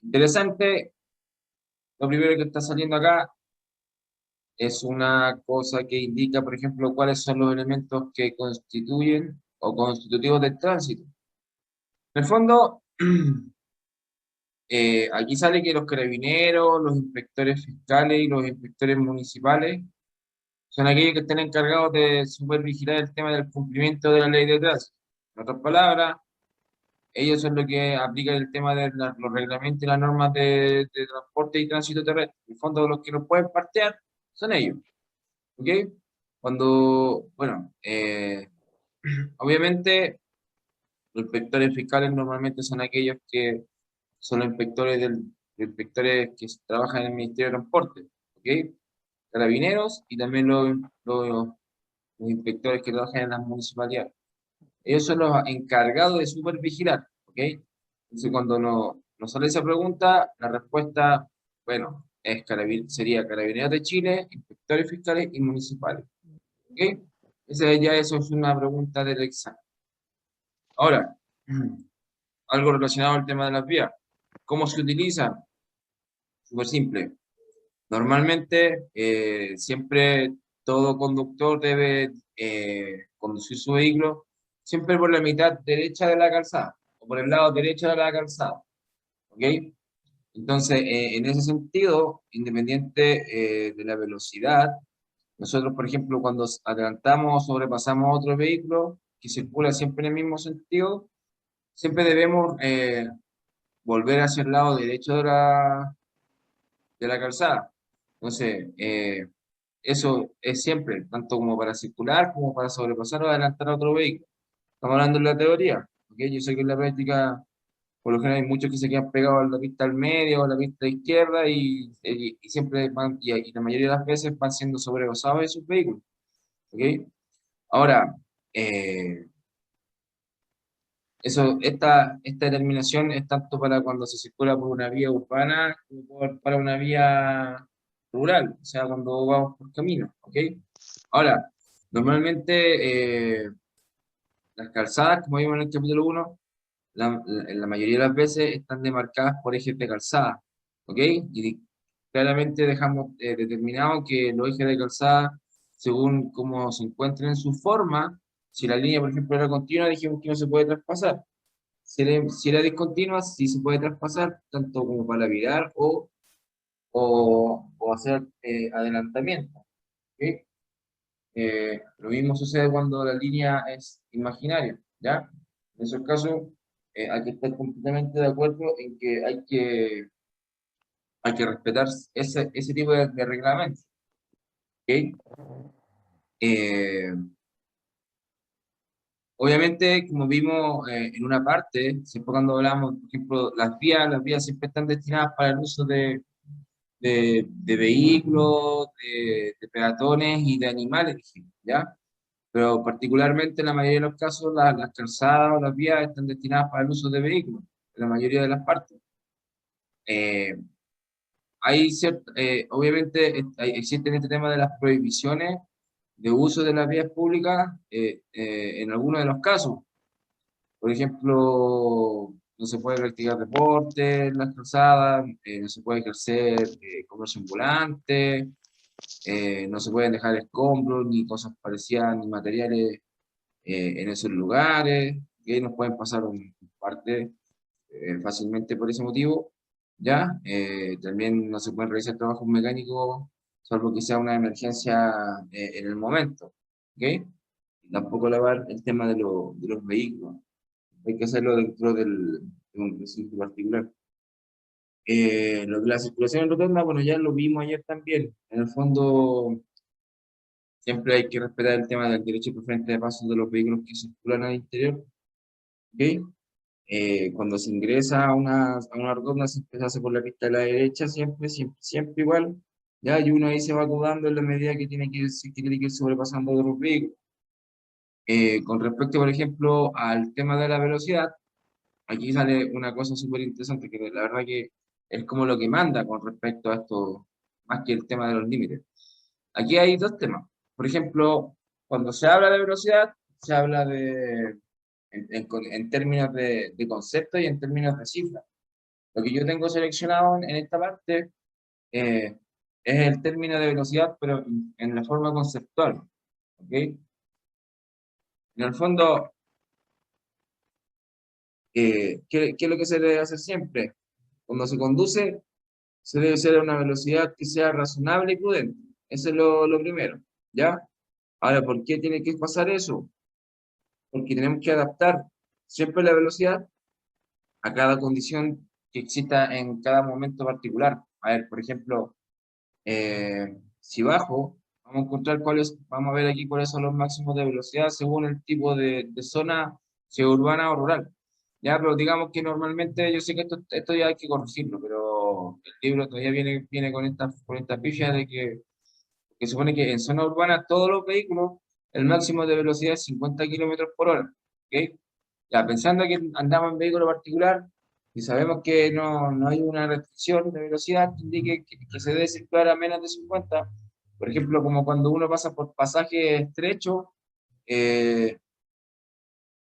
Interesante, lo primero que está saliendo acá es una cosa que indica, por ejemplo, cuáles son los elementos que constituyen o constitutivos del tránsito. En el fondo, aquí sale que los carabineros, los inspectores fiscales y los inspectores municipales son aquellos que están encargados de supervigilar el tema del cumplimiento de la ley de tránsito. En otras palabras, ellos son los que aplican el tema de los reglamentos y las normas de transporte y tránsito terrestre. En el fondo, los que nos pueden partear son ellos. ¿Ok? Cuando, bueno, obviamente los inspectores fiscales normalmente son aquellos que son los inspectores que trabajan en el Ministerio de Transporte, ¿ok? Carabineros y también los inspectores que trabajan en las municipalidades. Ellos son los encargados de supervigilar, ¿ok? Entonces, cuando nos sale esa pregunta, la respuesta, bueno, sería Carabineros de Chile, inspectores fiscales y municipales, ¿ok? Eso es una pregunta del examen. Ahora, algo relacionado al tema de las vías. ¿Cómo se utilizan? Súper simple. Normalmente, siempre todo conductor debe conducir su vehículo siempre por la mitad derecha de la calzada o por el lado derecho de la calzada. ¿Ok? Entonces, en ese sentido, independiente de la velocidad, nosotros, por ejemplo, cuando adelantamos o sobrepasamos otro vehículo que circula siempre en el mismo sentido, siempre debemos volver hacia el lado derecho de la calzada. Entonces, eso es siempre, tanto como para circular, como para sobrepasar o adelantar a otro vehículo. Estamos hablando en la teoría, ¿ok? Yo sé que en la práctica, por lo general, hay muchos que se quedan pegados a la pista al medio o a la pista izquierda y siempre van, y la mayoría de las veces van siendo sobrepasados de sus vehículos, ¿ok? Ahora, eh, esta determinación es tanto para cuando se circula por una vía urbana como para una vía rural, o sea, cuando vamos por camino, ¿ok? Ahora, normalmente las calzadas, como vimos en el capítulo 1, en la mayoría de las veces están demarcadas por ejes de calzada, ¿ok? Y claramente dejamos determinado que los ejes de calzada, según cómo se encuentren en su forma, si la línea, por ejemplo, era continua, dijimos que no se puede traspasar. Si era discontinua, sí se puede traspasar, tanto como para virar o hacer adelantamiento, ¿ok? Lo mismo sucede cuando la línea es imaginaria, ¿ya? En esos casos, hay que estar completamente de acuerdo en que hay que respetar ese tipo de reglamentos, ¿ok? Eh, Obviamente, como vimos en una parte, siempre cuando hablamos, por ejemplo, las vías siempre están destinadas para el uso de vehículos, de peatones y de animales, dijimos, ¿ya? Pero particularmente en la mayoría de los casos las calzadas o las vías están destinadas para el uso de vehículos, en la mayoría de las partes. Eh, Obviamente existen este tema de las prohibiciones de uso de las vías públicas en algunos de los casos. Por ejemplo, no se puede practicar deporte en las calzadas, no se puede ejercer comercio ambulante, no se pueden dejar escombros ni cosas parecidas ni materiales en esos lugares, que nos pueden pasar un parte fácilmente por ese motivo, ¿ya? También no se pueden realizar trabajos mecánicos, salvo que sea una emergencia en el momento, ¿ok? Y tampoco lavar el tema de los vehículos, hay que hacerlo dentro de un recinto particular. Lo de la circulación en rotonda, bueno, ya lo vimos ayer también. En el fondo, siempre hay que respetar el tema del derecho preferente de paso de los vehículos que circulan al interior, ¿ok? Cuando se ingresa a una rotonda, se hace por la pista de la derecha, siempre, siempre, siempre igual, ¿ya? Y uno ahí se va acomodando en la medida que tiene que ir sobrepasando otros vehículos. Con respecto, por ejemplo, al tema de la velocidad, aquí sale una cosa súper interesante, que la verdad que es como lo que manda con respecto a esto, más que el tema de los límites. Aquí hay dos temas. Por ejemplo, cuando se habla de velocidad, se habla en términos de concepto y en términos de cifras. Lo que yo tengo seleccionado en esta parte eh, es el término de velocidad, pero en la forma conceptual. ¿Ok? En el fondo, ¿qué es lo que se debe hacer siempre? Cuando se conduce, se debe ser a una velocidad que sea razonable y prudente. Eso es lo primero, ¿ya? Ahora, ¿por qué tiene que pasar eso? Porque tenemos que adaptar siempre la velocidad a cada condición que exista en cada momento particular. A ver, por ejemplo, si bajo, vamos a encontrar vamos a ver aquí cuáles son los máximos de velocidad según el tipo de zona, si es urbana o rural. Ya, pero digamos que normalmente, yo sé que esto ya hay que corregirlo, pero el libro todavía viene con esta pifia de que supone que en zona urbana todos los vehículos, el máximo de velocidad es 50 kilómetros por hora. ¿Ok? Ya, pensando que andamos en vehículo particular y sabemos que no hay una restricción de velocidad que indique que se debe circular a menos de 50, por ejemplo, como cuando uno pasa por pasaje estrecho, eh,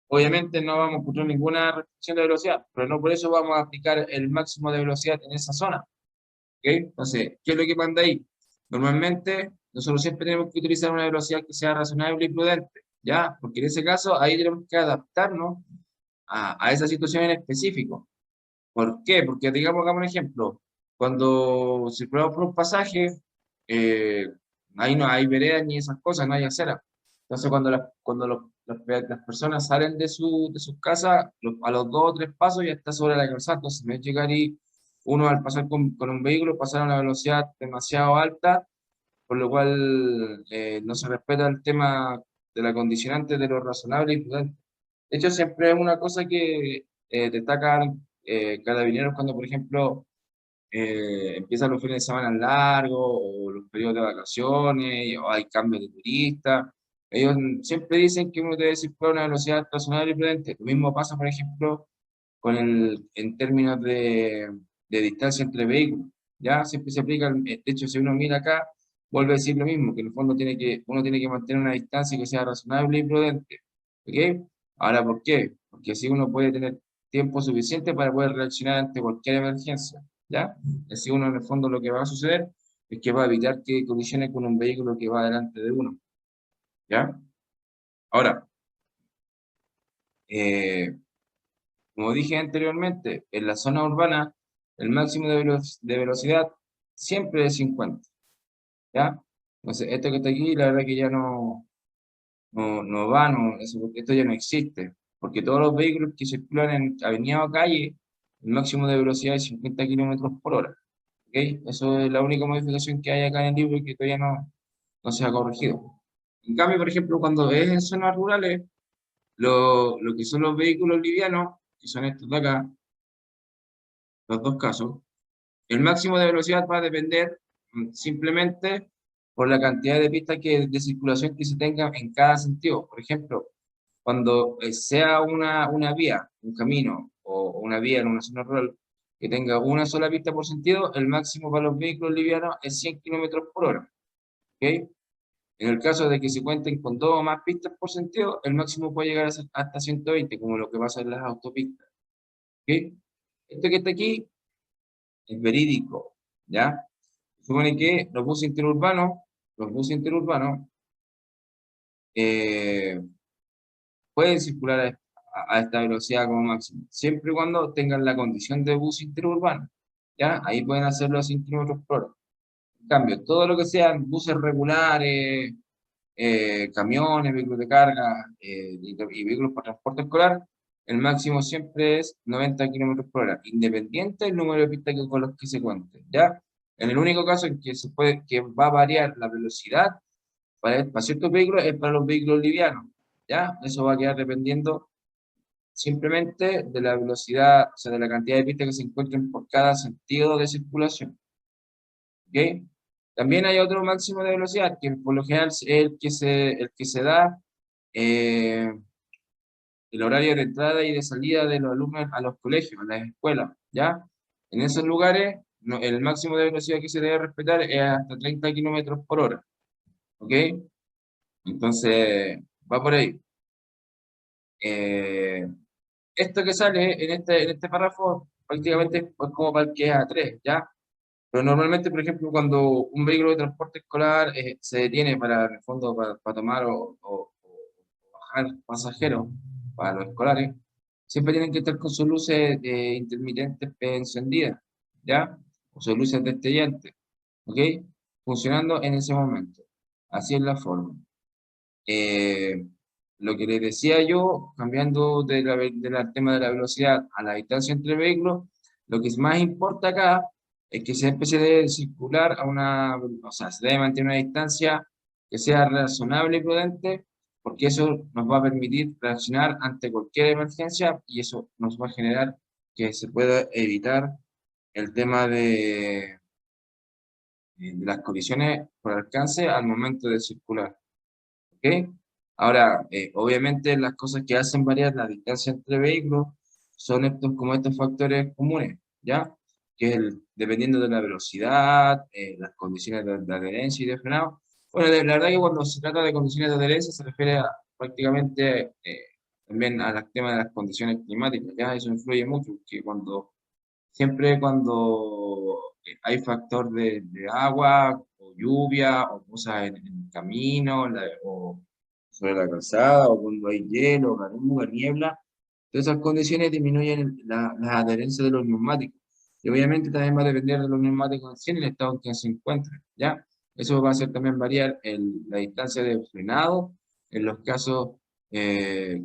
obviamente no vamos a encontrar ninguna restricción de velocidad, pero no por eso vamos a aplicar el máximo de velocidad en esa zona. ¿Ok? Entonces, ¿qué es lo que manda ahí? Normalmente, nosotros siempre tenemos que utilizar una velocidad que sea razonable y prudente, ¿ya? Porque en ese caso, ahí tenemos que adaptarnos a esa situación en específico. ¿Por qué? Porque, digamos, hagamos un ejemplo. Cuando circulamos por un pasaje, eh, ahí no hay veredas ni esas cosas, no hay acera. Entonces, las personas salen de sus casas, a los 2 o 3 pasos ya está sobre la calzada. Entonces, no es llegar y uno al pasar con un vehículo, pasar a una velocidad demasiado alta, por lo cual no se respeta el tema de la condicionante de lo razonable y prudente. De hecho, siempre es una cosa que destacan carabineros cuando, por ejemplo, empiezan los fines de semana largos o los periodos de vacaciones o hay cambios de turistas. Ellos siempre dicen que uno debe circular a una velocidad razonable y prudente. Lo mismo pasa, por ejemplo, en términos de distancia entre vehículos. Ya siempre se aplica, de hecho, si uno mira acá, vuelve a decir lo mismo, que en el fondo uno tiene que mantener una distancia que sea razonable y prudente. ¿Ok? Ahora, ¿por qué? Porque así uno puede tener tiempo suficiente para poder reaccionar ante cualquier emergencia. ¿Ya? Así uno en el fondo lo que va a suceder es que va a evitar que colisione con un vehículo que va delante de uno. ¿Ya? Ahora, eh, como dije anteriormente, en la zona urbana el máximo de velocidad siempre es 50, ¿ya? Entonces, esto que está aquí, la verdad que ya no va, esto ya no existe, porque todos los vehículos que circulan en avenida o calle, el máximo de velocidad es 50 kilómetros por hora, ¿ok? Eso es la única modificación que hay acá en el libro y que todavía no se ha corregido. En cambio, por ejemplo, cuando es en zonas rurales, lo que son los vehículos livianos, que son estos de acá, los dos casos, el máximo de velocidad va a depender simplemente por la cantidad de pistas de circulación que se tenga en cada sentido. Por ejemplo, cuando sea una vía, un camino o una vía en una zona rural que tenga una sola pista por sentido, el máximo para los vehículos livianos es 100 kilómetros por hora. ¿Ok? En el caso de que se cuenten con 2 o más pistas por sentido, el máximo puede llegar a ser hasta 120, como lo que pasa en las autopistas. ¿Ok? Esto que está aquí es verídico, ¿ya? Se supone que los buses interurbanos eh, pueden circular a esta velocidad como máximo, siempre y cuando tengan la condición de bus interurbano, ¿ya? Ahí pueden hacerlo a 100 kilómetros por hora. En cambio, todo lo que sean buses regulares, camiones, vehículos de carga y vehículos para transporte escolar, el máximo siempre es 90 kilómetros por hora, independiente del número de pistas con los que se cuente, ¿ya? En el único caso en que va a variar la velocidad para ciertos vehículos es para los vehículos livianos, ¿ya? Eso va a quedar dependiendo simplemente de la velocidad, o sea, de la cantidad de pistas que se encuentren por cada sentido de circulación, ¿ok? También hay otro máximo de velocidad, que por lo general es el que se da el horario de entrada y de salida de los alumnos a los colegios, a las escuelas, ¿ya? En esos lugares, el máximo de velocidad que se debe respetar es hasta 30 kilómetros por hora, ¿ok? Entonces, va por ahí. Eh, Esto que sale en este párrafo prácticamente es como para el que es A3, ¿ya? Pero normalmente, por ejemplo, cuando un vehículo de transporte escolar se detiene para, en el fondo, para tomar o bajar pasajeros para los escolares, siempre tienen que estar con sus luces intermitentes encendidas, ¿ya? O sus luces destellantes, ¿ok? Funcionando en ese momento. Así es la forma. Eh, lo que les decía yo, cambiando del tema de la velocidad a la distancia entre vehículos, lo que más importa acá es que siempre se debe circular a una, o sea, se debe mantener una distancia que sea razonable y prudente, porque eso nos va a permitir reaccionar ante cualquier emergencia y eso nos va a generar que se pueda evitar el tema de las colisiones por alcance al momento de circular. ¿Ok? Ahora, obviamente las cosas que hacen variar la distancia entre vehículos son estos factores comunes, ¿ya? Que es dependiendo de la velocidad, las condiciones de adherencia y de frenado. Bueno, la verdad que cuando se trata de condiciones de adherencia se refiere prácticamente también al tema de las condiciones climáticas, ¿ya? Eso influye mucho, que siempre cuando hay factor de agua o lluvia o cosas en el camino o sobre la calzada o cuando hay hielo, garuga, niebla, todas esas condiciones disminuyen la adherencia de los neumáticos. Y obviamente también va a depender de los neumáticos en sí en el estado en que se encuentren, ¿ya? Eso va a hacer también variar la distancia de frenado en los casos que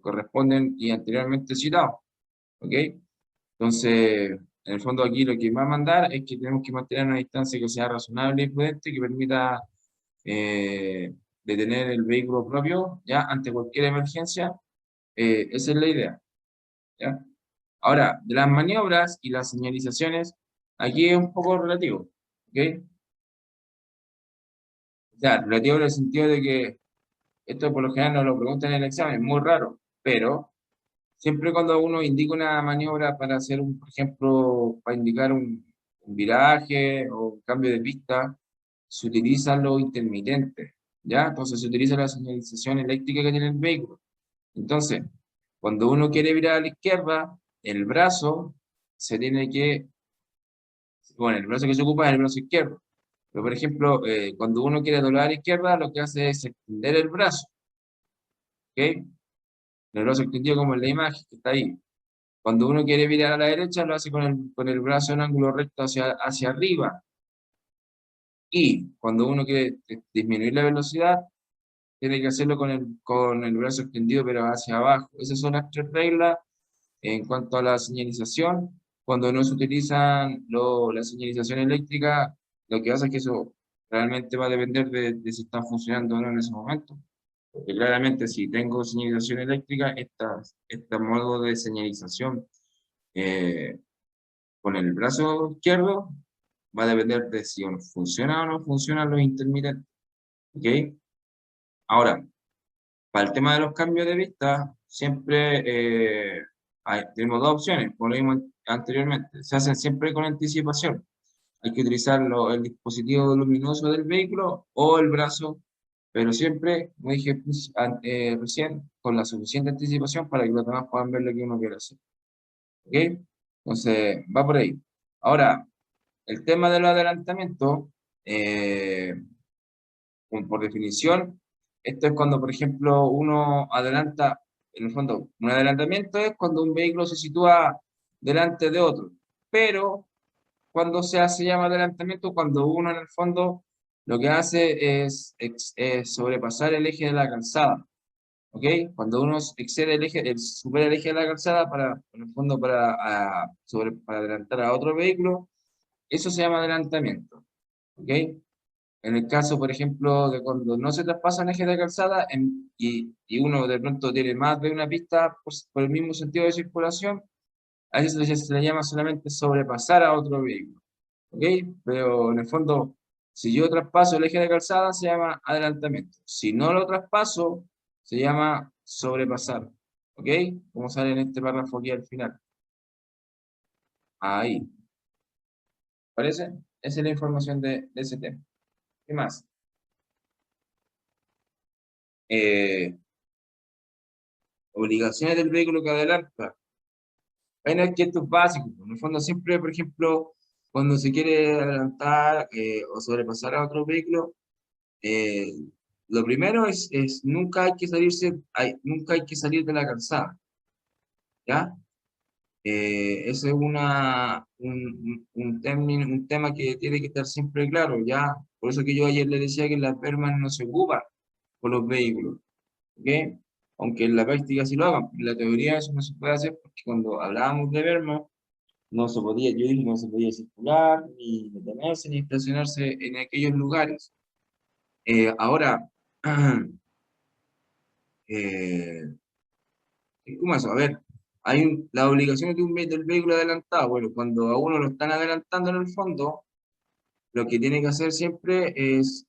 corresponden y anteriormente citados, ¿ok? Entonces, en el fondo aquí lo que va a mandar es que tenemos que mantener una distancia que sea razonable y prudente, que permita detener el vehículo propio, ¿ya? Ante cualquier emergencia. Esa es la idea, ¿ya? Ahora, de las maniobras y las señalizaciones, aquí es un poco relativo, ¿ok? O sea, relativo en el sentido de que esto por lo general no lo preguntan en el examen, es muy raro, pero siempre cuando uno indica una maniobra para hacer por ejemplo, para indicar un viraje o un cambio de pista, se utilizan los intermitentes, ¿ya? Entonces se utiliza la señalización eléctrica que tiene el vehículo. Entonces, cuando uno quiere virar a la izquierda, el brazo se tiene que, bueno, el brazo que se ocupa es el brazo izquierdo. Pero, por ejemplo, cuando uno quiere doblar a la izquierda, lo que hace es extender el brazo, ¿ok? El brazo extendido como en la imagen que está ahí. Cuando uno quiere virar a la derecha, lo hace con el brazo en ángulo recto hacia arriba. Y cuando uno quiere disminuir la velocidad, tiene que hacerlo con el brazo extendido, pero hacia abajo. Esas son las tres reglas en cuanto a la señalización. Cuando no se utiliza la señalización eléctrica, lo que pasa es que eso realmente va a depender de si están funcionando o no en ese momento. Porque claramente si tengo señalización eléctrica, este modo de señalización eh, con el brazo izquierdo va a depender de si funciona o no funcionan los intermitentes. ¿Ok? Ahora, para el tema de los cambios de vista, siempre tenemos dos opciones, como lo vimos anteriormente. Se hacen siempre con anticipación. Hay que utilizar el dispositivo luminoso del vehículo o el brazo, pero siempre, como dije recién, con la suficiente anticipación para que los demás puedan ver lo que uno quiere hacer. ¿Ok? Entonces, va por ahí. Ahora, el tema de los adelantamientos, eh, por definición, esto es cuando, por ejemplo, uno adelanta, en el fondo, un adelantamiento es cuando un vehículo se sitúa delante de otro, pero cuando se llama adelantamiento, cuando uno en el fondo lo que hace es sobrepasar el eje de la calzada, ¿ok? Cuando uno excede supera el eje de la calzada en el fondo, para adelantar a otro vehículo, eso se llama adelantamiento, ¿ok? En el caso, por ejemplo, de cuando no se traspasan ejes de calzada y uno de pronto tiene más de una pista por el mismo sentido de circulación, a eso se le llama solamente sobrepasar a otro vehículo, ¿ok? Pero en el fondo, si yo traspaso el eje de calzada, se llama adelantamiento. Si no lo traspaso, se llama sobrepasar. ¿Ok? Como sale en este párrafo aquí al final. Ahí. ¿Parece? Esa es la información de ese tema. ¿Qué más? Eh, Obligaciones del vehículo que adelanta. Hay una que esto es básico. En el fondo siempre, por ejemplo, cuando se quiere adelantar o sobrepasar a otro vehículo, eh, lo primero es nunca hay que salirse, nunca hay que salir de la calzada, ¿ya? Ese es un término, un tema que tiene que estar siempre claro, ¿ya? Por eso que yo ayer le decía que las permas no se ocupan por los vehículos, ¿ok? Aunque en la práctica sí lo hagan, en la teoría eso no se puede hacer porque cuando hablábamos de permas, no se podía, yo dije que no se podía circular, ni detenerse, ni estacionarse en aquellos lugares. Ahora, eh, ¿cómo eso? A ver, las obligaciones del vehículo adelantado. Bueno, cuando a uno lo están adelantando en el fondo, lo que tiene que hacer siempre es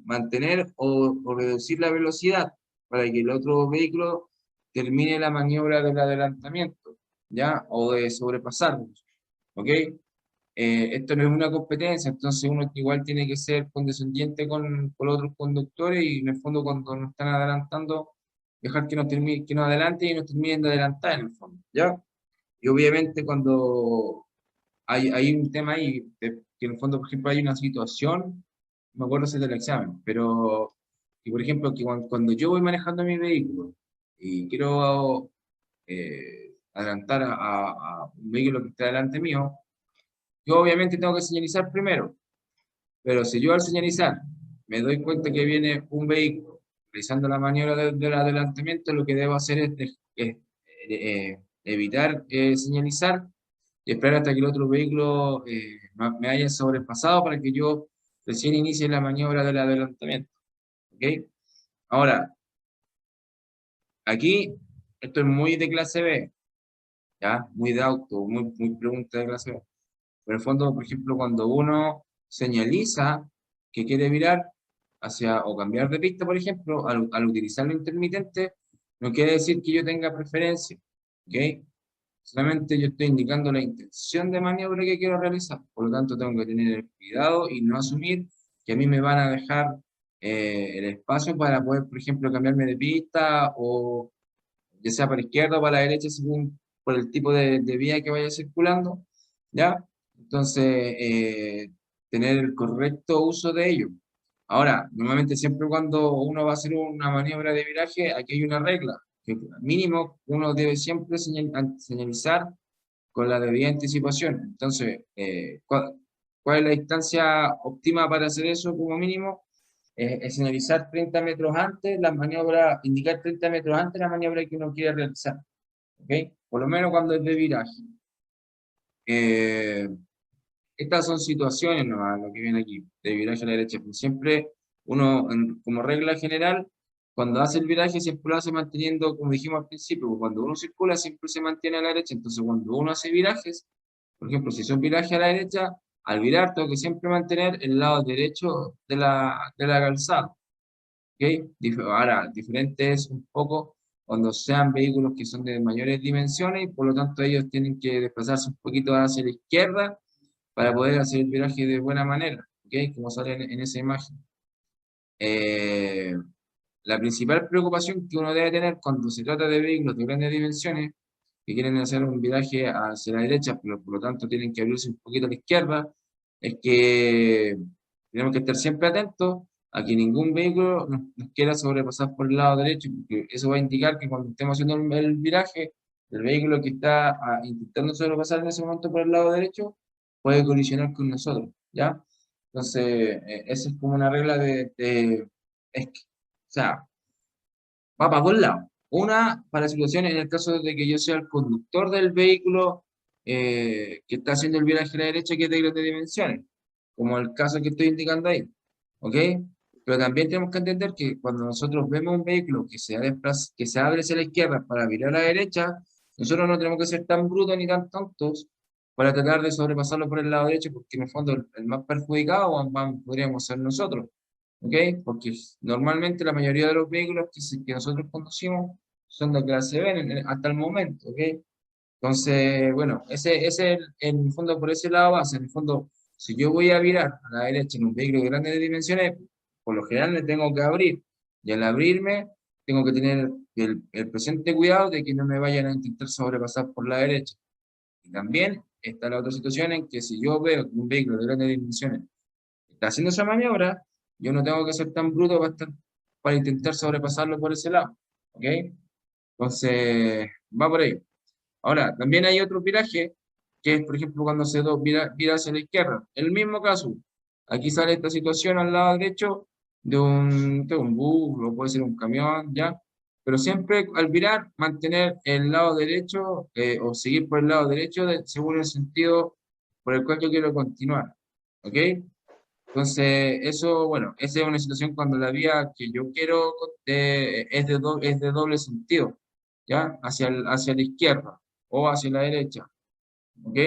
mantener o reducir la velocidad para que el otro vehículo termine la maniobra del adelantamiento, ¿ya? O de sobrepasarnos, ¿ok? Esto no es una competencia, entonces uno igual tiene que ser condescendiente con los otros conductores y en el fondo cuando nos están adelantando, dejar que nos, termine, que nos adelanten y nos terminen de adelantar en el fondo, ¿ya? Y obviamente cuando hay un tema ahí, que en el fondo, por ejemplo, hay una situación, no me acuerdo si es del examen, pero que por ejemplo, que cuando yo voy manejando mi vehículo y quiero adelantar a un vehículo que está delante mío, yo obviamente tengo que señalizar primero, pero si yo al señalizar me doy cuenta que viene un vehículo realizando la maniobra del adelantamiento, lo que debo hacer evitar señalizar y esperar hasta que el otro vehículo me haya sobrepasado para que yo recién inicie la maniobra del adelantamiento. ¿Ok? Ahora, aquí esto es muy de clase B, ¿ya? Muy de auto, muy pregunta de clase B. Pero en el fondo, por ejemplo, cuando uno señaliza que quiere virar hacia o cambiar de pista, por ejemplo, al utilizar lo intermitente, no quiere decir que yo tenga preferencia, ¿ok? Solamente yo estoy indicando la intención de maniobra que quiero realizar. Por lo tanto, tengo que tener el cuidado y no asumir que a mí me van a dejar el espacio para poder, por ejemplo, cambiarme de pista o ya sea para la izquierda o para la derecha, según por el tipo de vía que vaya circulando, ¿ya? Entonces, tener el correcto uso de ello. Ahora, normalmente siempre cuando uno va a hacer una maniobra de viraje, aquí hay una regla, que mínimo uno debe siempre señalizar con la debida anticipación. Entonces, ¿cuál es la distancia óptima para hacer eso como mínimo? Es señalizar 30 metros antes la maniobra, indicar 30 metros antes la maniobra que uno quiere realizar. ¿Ok? Por lo menos cuando es de viraje. Eh, Estas son situaciones nomás, lo que viene aquí, de viraje a la derecha. Pues siempre uno, como regla general, cuando hace el viraje siempre lo hace manteniendo, como dijimos al principio, pues cuando uno circula siempre se mantiene a la derecha. Entonces cuando uno hace virajes, por ejemplo, si son virajes a la derecha, al virar tengo que siempre mantener el lado derecho de la calzada. ¿Ok? Ahora, diferente es un poco cuando sean vehículos que son de mayores dimensiones y por lo tanto ellos tienen que desplazarse un poquito hacia la izquierda para poder hacer el viraje de buena manera, ¿ok? Como sale en esa imagen. Eh, la principal preocupación que uno debe tener cuando se trata de vehículos de grandes dimensiones que quieren hacer un viraje hacia la derecha, pero por lo tanto tienen que abrirse un poquito a la izquierda, es que tenemos que estar siempre atentos a que ningún vehículo nos quiera sobrepasar por el lado derecho, porque eso va a indicar que cuando estemos haciendo el viraje, el vehículo que está intentando sobrepasar en ese momento por el lado derecho puede colisionar con nosotros, ¿ya? Entonces, esa es como una regla o sea, va para dos lados. Una, para situaciones en el caso de que yo sea el conductor del vehículo que está haciendo el viraje a la derecha que es de grandes dimensiones, como el caso que estoy indicando ahí. ¿Ok? Pero también tenemos que entender que cuando nosotros vemos un vehículo que se abre hacia la izquierda para virar a la derecha, nosotros no tenemos que ser tan brutos ni tan tontos para tratar de sobrepasarlo por el lado derecho, porque en el fondo el más perjudicado podríamos ser nosotros. ¿ok? Porque normalmente la mayoría de los vehículos que nosotros conducimos son de clase B hasta el momento, ¿ok? Entonces, bueno, ese en el fondo por ese lado va, en el fondo, si yo voy a virar a la derecha en un vehículo de grandes dimensiones, por lo general me tengo que abrir, y al abrirme tengo que tener el presente cuidado de que no me vayan a intentar sobrepasar por la derecha. Y también está la otra situación en que si yo veo que un vehículo de grandes dimensiones está haciendo esa maniobra, yo no tengo que ser tan bruto para intentar sobrepasarlo por ese lado, ¿ok? Entonces, va por ahí. Ahora, también hay otro viraje, que es, por ejemplo, cuando vira hacia la izquierda. El mismo caso, aquí sale esta situación al lado derecho de un bus, o puede ser un camión, ¿ya? Pero siempre al virar, mantener el lado derecho o seguir por el lado derecho según el sentido por el cual yo quiero continuar, ¿ok? Entonces, eso, bueno, esa es una situación cuando la vía que yo quiero es de doble sentido, ¿ya? Hacia la izquierda o hacia la derecha, ¿ok?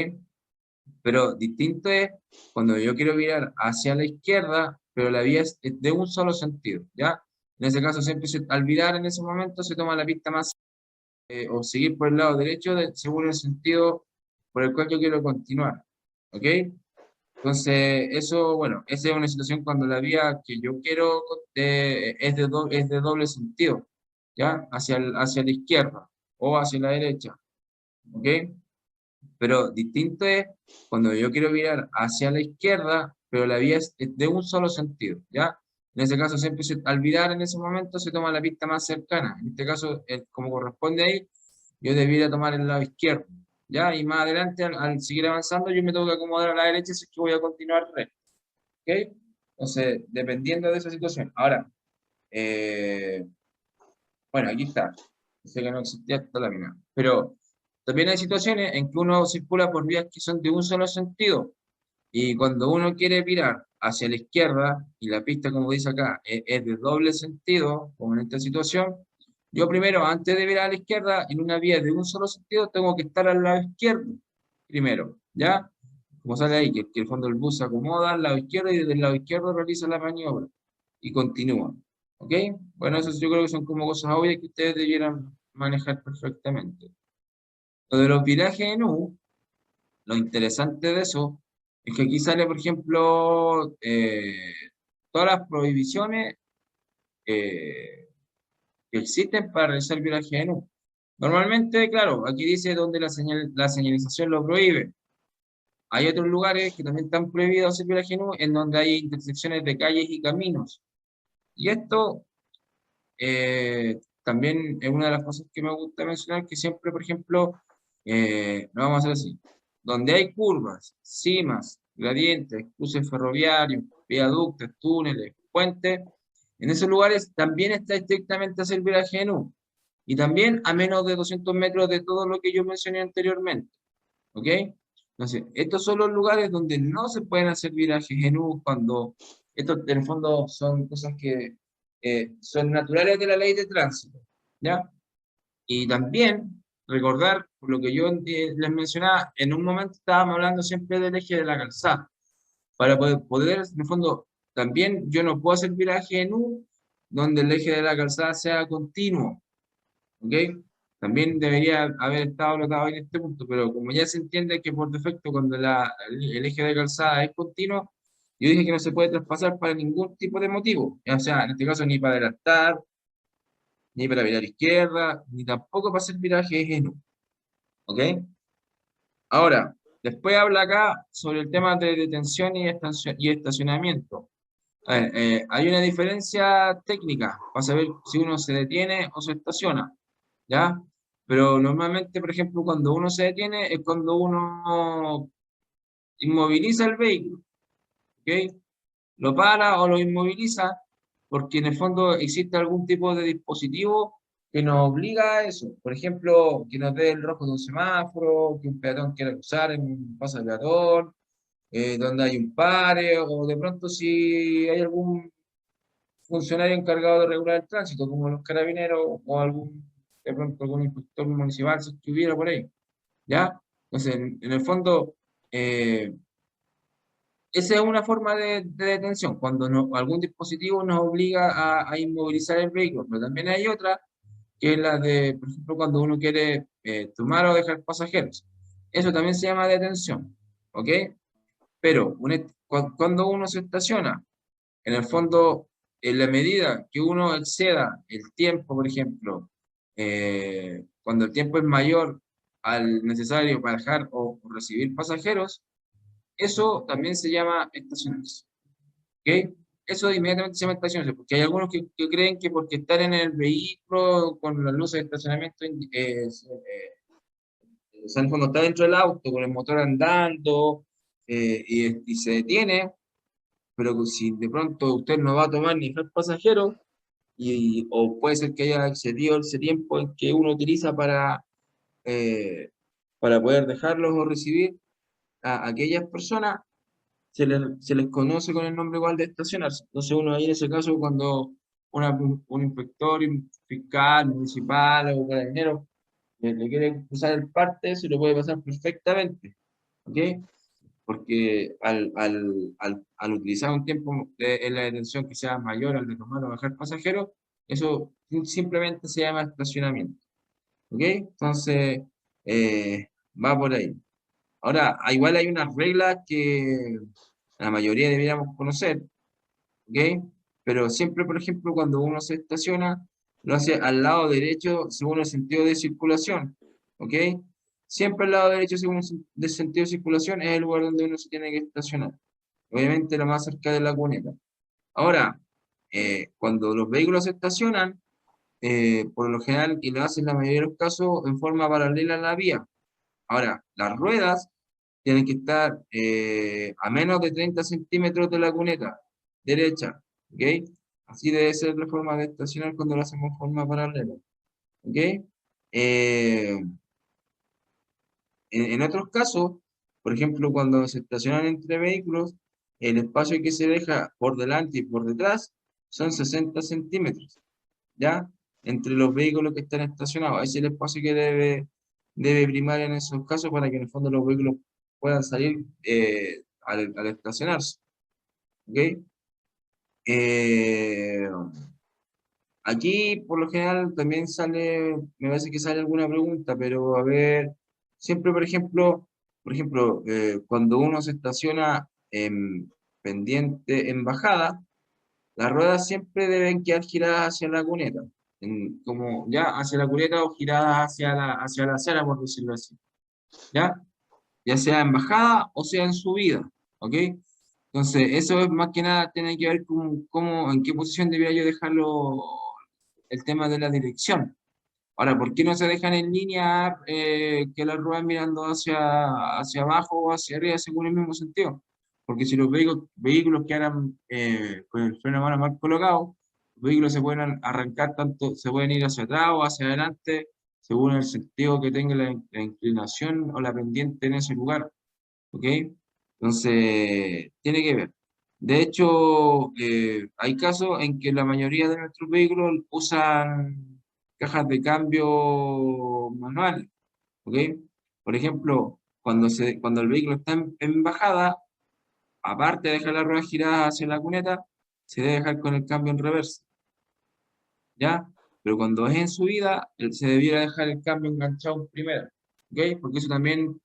Pero distinto es cuando yo quiero virar hacia la izquierda, pero la vía es de un solo sentido, ¿ya? En ese caso, siempre al virar en ese momento se toma la pista más o seguir por el lado derecho según el sentido por el cual yo quiero continuar, ¿ok? Entonces, eso, bueno, esa es una situación cuando la vía que yo quiero es de doble sentido, ¿ya? Hacia la izquierda o hacia la derecha, ¿ok? Pero distinto es cuando yo quiero virar hacia la izquierda, pero la vía es de un solo sentido, ¿ya? En ese caso, siempre al virar en ese momento se toma la pista más cercana. En este caso, como corresponde ahí, yo debería tomar el lado izquierdo, ¿ya? Y más adelante, al seguir avanzando, yo me tengo que acomodar a la derecha si es que voy a continuar recto, ¿ok? Entonces, dependiendo de esa situación. Ahora, eh, bueno, aquí está. Dice que no existía esta lámina. Pero también hay situaciones en que uno circula por vías que son de un solo sentido. Y cuando uno quiere virar hacia la izquierda, y la pista, como dice acá, es de doble sentido, como en esta situación, yo primero, antes de virar a la izquierda, en una vía de un solo sentido, tengo que estar al lado izquierdo, primero, ¿ya? Como sale ahí, que el fondo del bus se acomoda al lado izquierdo y desde el lado izquierdo realiza la maniobra y continúa. ¿Ok? Bueno, eso yo creo que son como cosas obvias que ustedes debieran manejar perfectamente. Lo de los virajes en U, lo interesante de eso es que aquí sale, por ejemplo, todas las prohibiciones que existen para realizar virajes en U. Normalmente, claro, aquí dice donde la señalización lo prohíbe. Hay otros lugares que también están prohibidos hacer viraje en U, en donde hay intersecciones de calles y caminos. Y esto también es una de las cosas que me gusta mencionar, que siempre, por ejemplo, lo vamos a hacer así, donde hay curvas, cimas, gradientes, cruces ferroviarios, viaductos, túneles, puentes, en esos lugares también está estrictamente hacer viraje en U, y también a menos de 200 metros de todo lo que yo mencioné anteriormente, ¿ok? Entonces, estos son los lugares donde no se pueden hacer virajes en U cuando estos en el fondo son cosas que son naturales de la ley de tránsito, ¿ya? Y también recordar, por lo que yo les mencionaba, en un momento estábamos hablando siempre del eje de la calzada. Para poder, en el fondo, también yo no puedo hacer viraje en U donde el eje de la calzada sea continuo, ¿ok? También debería haber estado anotado en este punto, pero como ya se entiende que por defecto cuando el eje de calzada es continuo, yo dije que no se puede traspasar para ningún tipo de motivo, o sea, en este caso ni para adelantar, ni para virar izquierda, ni tampoco para hacer viraje en U, ¿ok? Ahora, después habla acá sobre el tema de detención y estacionamiento. A ver, hay una diferencia técnica para saber si uno se detiene o se estaciona, ¿ya? Pero normalmente, por ejemplo, cuando uno se detiene es cuando uno inmoviliza el vehículo, ¿ok? Lo para o lo inmoviliza porque en el fondo existe algún tipo de dispositivo que nos obliga a eso. Por ejemplo, que nos dé el rojo de un semáforo, que un peatón quiera cruzar en un paso de peatón, donde hay un pare, o de pronto si hay algún funcionario encargado de regular el tránsito, como los carabineros o de pronto algún inspector municipal, si estuviera por ahí, ¿ya? Entonces, en el fondo, eh, esa es una forma de detención, cuando algún dispositivo nos obliga a inmovilizar el vehículo, pero también hay otra, que es la de, por ejemplo, cuando uno quiere tomar o dejar pasajeros. Eso también se llama detención, ¿ok? Pero cuando uno se estaciona, en el fondo, en la medida que uno exceda el tiempo, por ejemplo, cuando el tiempo es mayor al necesario para dejar o recibir pasajeros, eso también se llama estacionarse. ¿Ok? Eso inmediatamente se llama estacionarse, porque hay algunos que creen que porque están en el vehículo con las luces de estacionamiento, o sea, en el fondo está dentro del auto con el motor andando y se detiene, pero que si de pronto usted no va a tomar ni dejar pasajeros, o puede ser que haya excedido ese tiempo en que uno utiliza eh, para poder dejarlos o recibir a aquellas personas, se les conoce con el nombre igual de estacionarse. Entonces uno ahí en ese caso, cuando un inspector, un fiscal, municipal o carabinero le quiere usar el parte, se lo puede pasar perfectamente. ¿Ok? Porque al utilizar un tiempo en la detención que sea mayor al de tomar o bajar pasajeros, eso simplemente se llama estacionamiento. ¿Ok? Entonces, va por ahí. Ahora, igual hay unas reglas que la mayoría deberíamos conocer, ¿ok? Pero siempre, por ejemplo, cuando uno se estaciona, lo hace al lado derecho según el sentido de circulación, ¿ok? Siempre al lado derecho según el sentido de circulación es el lugar donde uno se tiene que estacionar. Obviamente lo más cerca de la cuneta. Ahora, cuando los vehículos se estacionan, por lo general, y lo hacen en la mayoría de los casos, en forma paralela a la vía. Ahora, las ruedas tienen que estar a menos de 30 centímetros de la cuneta derecha, ¿ok? Así debe ser la forma de estacionar cuando lo hacemos en forma paralela, ¿ok? Eh, en otros casos, por ejemplo, cuando se estacionan entre vehículos, el espacio que se deja por delante y por detrás son 60 centímetros, ¿ya? Entre los vehículos que están estacionados. Ese es el espacio que debe primar en esos casos para que en el fondo los vehículos puedan salir al estacionarse. ¿Ok? Eh, Aquí, por lo general, también sale, me parece que sale alguna pregunta, pero a ver, siempre, por ejemplo, cuando uno se estaciona en pendiente, en bajada, las ruedas siempre deben quedar giradas hacia la cuneta, como ya hacia la cuneta o giradas hacia la acera, por decirlo así, ¿ya? Ya sea en bajada o sea en subida, ¿ok? Entonces, eso es más que nada, tiene que ver con en qué posición debería yo dejarlo el tema de la dirección. Ahora, ¿por qué no se dejan en línea que las ruedas mirando hacia abajo o hacia arriba según el mismo sentido? Porque si los vehículos quedaran con el freno a mano mal colocado, los vehículos se pueden arrancar tanto, se pueden ir hacia atrás o hacia adelante según el sentido que tenga la inclinación o la pendiente en ese lugar. ¿Ok? Entonces, tiene que ver. De hecho, hay casos en que la mayoría de nuestros vehículos usan cajas de cambio manuales, ¿ok? Por ejemplo, cuando el vehículo está en bajada, aparte de dejar la rueda girada hacia la cuneta, se debe dejar con el cambio en reversa, ¿ya? Pero cuando es en subida, se debiera dejar el cambio enganchado en primera, ¿ok? Porque eso también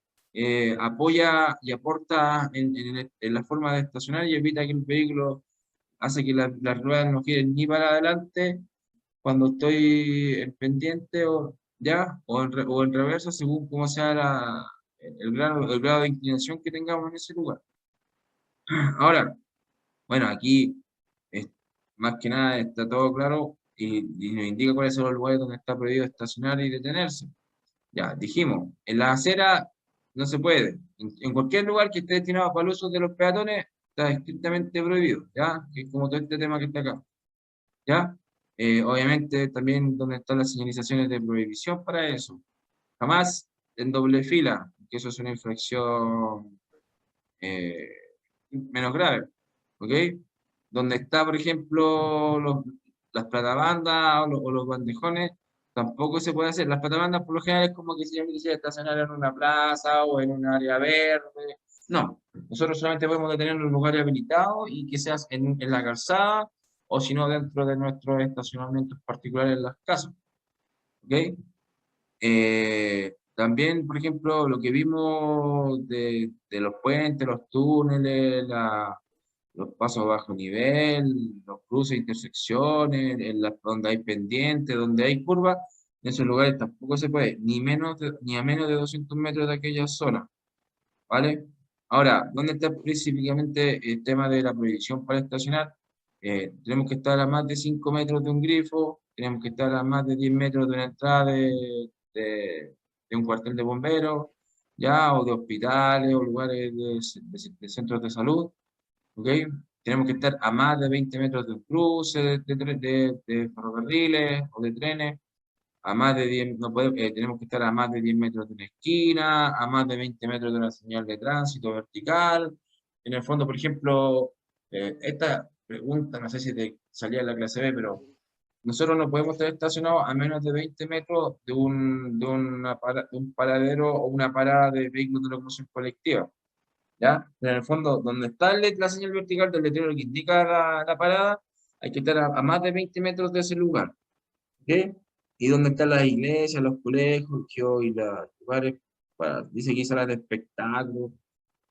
apoya y aporta en la forma de estacionar y evita que el vehículo hace que las ruedas no giren ni para adelante cuando estoy en pendiente o en reversa, según cómo sea el grado de inclinación que tengamos en ese lugar. Ahora, bueno, aquí es- más que nada está todo claro y nos indica cuáles son los lugares donde está prohibido estacionar y detenerse. Ya, dijimos, en la acera no se puede. En cualquier lugar que esté destinado para el uso de los peatones está estrictamente prohibido, ¿ya? Que es como todo este tema que está acá, ¿ya? Obviamente también donde están las señalizaciones de prohibición para eso. Jamás en doble fila, que eso es una infracción eh, menos grave, ¿ok? Donde está, por ejemplo, las platabandas o los bandejones, tampoco se puede hacer. Las platabandas por lo general es como que si yo me quisiera estacionar en una plaza o en un área verde, No, nosotros solamente podemos detener en los lugares habilitados y que seas en la calzada o si no dentro de nuestros estacionamientos particulares en las casas. ¿Ok? También, por ejemplo, lo que vimos de los puentes, los túneles, los pasos a bajo nivel, los cruces, intersecciones, donde hay pendientes, donde hay curvas, en esos lugares tampoco se puede, ni a menos de 200 metros de aquella zona, ¿vale? Ahora, ¿dónde está específicamente el tema de la prohibición para estacionar? Tenemos que estar a más de 5 metros de un grifo, tenemos que estar a más de 10 metros de una entrada de un cuartel de bomberos, ya, o de hospitales, o lugares de centros de salud, ¿ok? Tenemos que estar a más de 20 metros de un cruce de ferrocarriles o de trenes, a más de 10, no tenemos que estar a más de 10 metros de una esquina, a más de 20 metros de una señal de tránsito vertical. En el fondo, por ejemplo, esta pregunta, no sé si te salía en la clase B, pero nosotros no podemos estar estacionados a menos de 20 metros de un paradero o una parada de vehículos de locomoción colectiva. ¿Ya? En el fondo, donde está la señal vertical del letrero que indica la parada, hay que estar a más de 20 metros de ese lugar. ¿Ok? Y donde están las iglesias, los colegios y los lugares, dice que hay salas de espectáculo,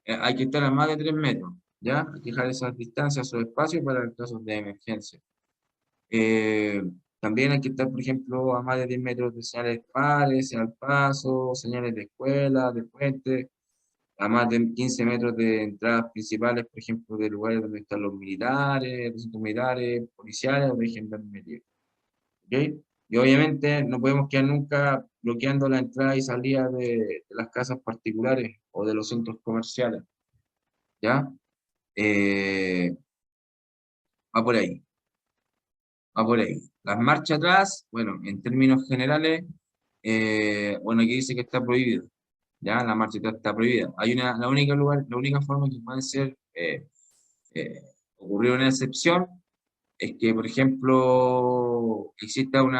hay que estar a más de 3 metros, ¿ya? Hay que dejar esas distancias o espacios para casos de emergencia. Eh, También hay que estar, por ejemplo, a más de 10 metros de señales pares, al paso, señales de escuela, de puente, a más de 15 metros de entradas principales, por ejemplo, de lugares donde están los militares, recintos militares, policiales o de gendarmería. ¿Ok? Y obviamente no podemos quedar nunca bloqueando la entrada y salida de las casas particulares o de los centros comerciales, ¿ya? Eh, Va por ahí, va por ahí. Las marchas atrás, bueno, en términos generales, bueno, aquí dice que está prohibido, ¿ya? La marcha atrás está prohibida. La única forma que puede ser, eh, ocurrir una excepción es que, por ejemplo, exista un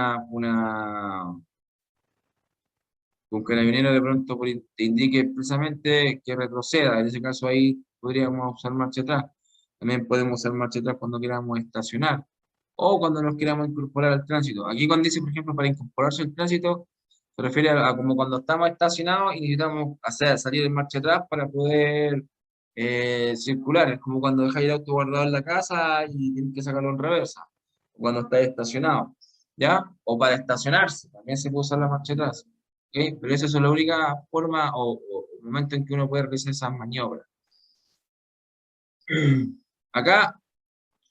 carabinero de pronto te indique expresamente que retroceda. En ese caso ahí podríamos usar marcha atrás. También podemos usar marcha atrás cuando queramos estacionar o cuando nos queramos incorporar al tránsito. Aquí cuando dice, por ejemplo, para incorporarse al tránsito, se refiere a como cuando estamos estacionados y necesitamos salir en marcha atrás para poder circular. Es como cuando dejáis el auto guardado en la casa y tienes que sacarlo en reversa. Cuando estáis estacionado, ¿ya? O para estacionarse, también se puede usar la marcha atrás. ¿Ok? Pero esa es la única forma o momento en que uno puede realizar esas maniobras. Acá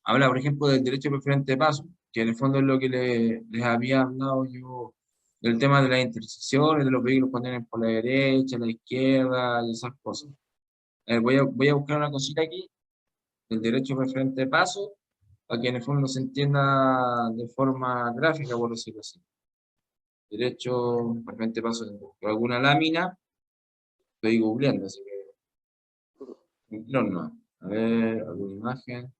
habla, por ejemplo, del derecho preferente de paso, que en el fondo es lo que les había hablado yo del tema de las intersecciones, de los vehículos cuando vienen por la derecha, la izquierda y esas cosas. Voy a buscar una cosita aquí del derecho preferente de paso para que en el fondo se entienda de forma gráfica, por decirlo así. Derecho preferente de paso, alguna lámina, estoy googleando, así que no, no. A ver, alguna imagen.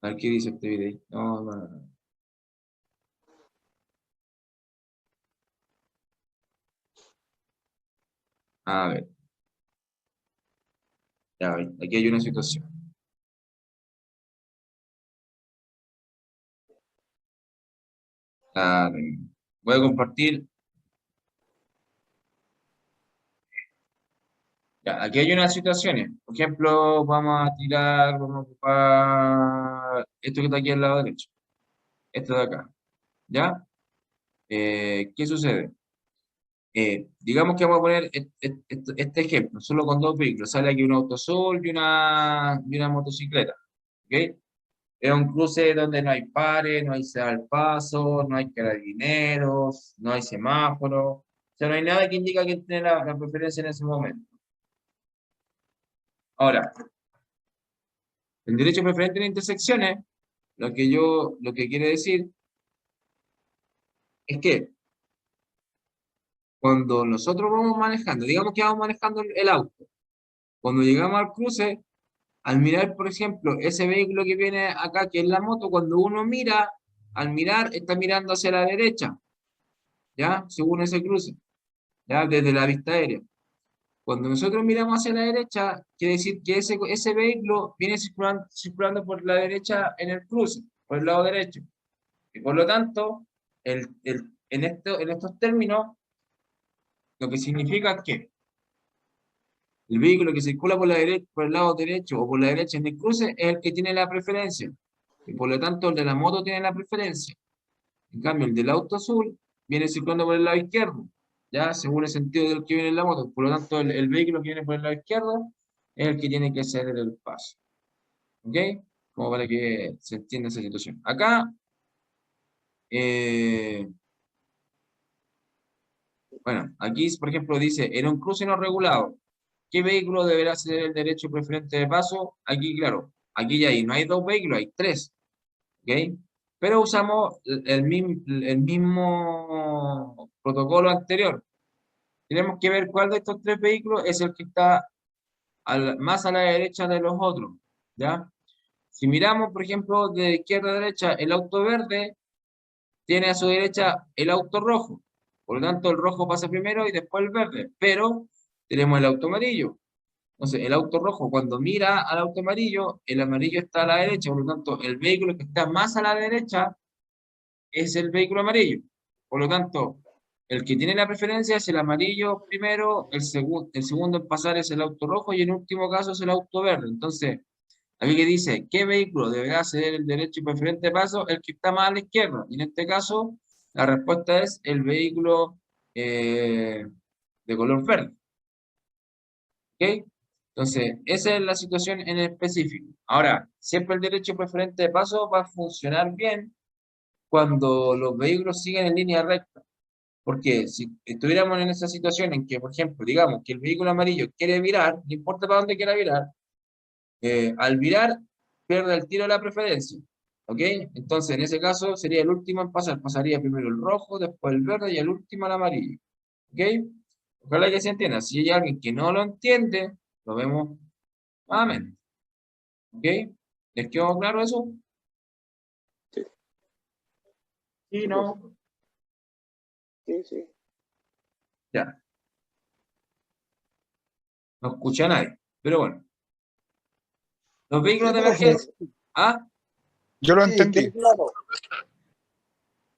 A ver qué dice este video. No, no, no. A ver, ya, aquí hay una situación. Ah, voy a compartir. Ya, aquí hay unas situaciones. Por ejemplo, vamos a ocupar esto que está aquí al lado derecho. Esto de acá. ¿Ya? ¿Qué sucede? Digamos que vamos a poner este ejemplo, solo con dos vehículos. Sale aquí un autosol y una motocicleta. ¿Ok? Es un cruce donde no hay pares, no hay ceda al paso, no hay carabineros, no hay semáforos. O sea, no hay nada que indica que tiene la preferencia en ese momento. Ahora, el derecho preferente en intersecciones, lo que quiere decir es que cuando nosotros vamos manejando, digamos que vamos manejando el auto, cuando llegamos al cruce, al mirar, por ejemplo, ese vehículo que viene acá, que es la moto, cuando uno mira, al mirar, está mirando hacia la derecha, ¿ya? Según ese cruce, ¿ya? Desde la vista aérea. Cuando nosotros miramos hacia la derecha, quiere decir que ese vehículo viene circulando por la derecha en el cruce, por el lado derecho. Y por lo tanto, en estos términos, lo que significa que el vehículo que circula por por el lado derecho o por la derecha en el cruce es el que tiene la preferencia. Y por lo tanto, el de la moto tiene la preferencia. En cambio, el del auto azul viene circulando por el lado izquierdo, ya según el sentido del que viene en la moto. Por lo tanto, el vehículo que viene por el lado izquierdo es el que tiene que ceder el paso. ¿Ok? Como para que se entienda esa situación. Acá, bueno, aquí, por ejemplo, dice, en un cruce no regulado, ¿qué vehículo deberá ceder el derecho preferente de paso? Aquí, claro, aquí ya hay, no hay dos vehículos, hay tres. ¿Ok? Pero usamos el mismo protocolo anterior. Tenemos que ver cuál de estos tres vehículos es el que está más a la derecha de los otros, ¿ya? Si miramos, por ejemplo, de izquierda a derecha, el auto verde tiene a su derecha el auto rojo. Por lo tanto, el rojo pasa primero y después el verde. Pero tenemos el auto amarillo. Entonces, el auto rojo, cuando mira al auto amarillo, el amarillo está a la derecha. Por lo tanto, el vehículo que está más a la derecha es el vehículo amarillo. Por lo tanto, el que tiene la preferencia es el amarillo primero, el segundo en pasar es el auto rojo y en último caso es el auto verde. Entonces, aquí que dice, ¿qué vehículo deberá ceder el derecho y preferente de paso? El que está más a la izquierda. Y en este caso, la respuesta es el vehículo de color verde. ¿Ok? Entonces, esa es la situación en específico. Ahora, siempre el derecho preferente de paso va a funcionar bien cuando los vehículos siguen en línea recta. Porque si estuviéramos en esa situación en que, por ejemplo, digamos que el vehículo amarillo quiere virar, no importa para dónde quiera virar, al virar pierde el tiro de la preferencia. ¿Ok? Entonces, en ese caso sería el último en pasar. Pasaría primero el rojo, después el verde y el último el amarillo. ¿Ok? Ojalá que se entienda. Si hay alguien que no lo entiende, lo vemos nuevamente. ¿Ok? ¿Les quedó claro eso? Sí, Sí, sí, no. profe. Sí, sí. Ya. No escucha a nadie. Pero bueno. Los vehículos Sí, de profe. emergencia. ¿Ah? Yo lo Sí, quedó entendí. claro.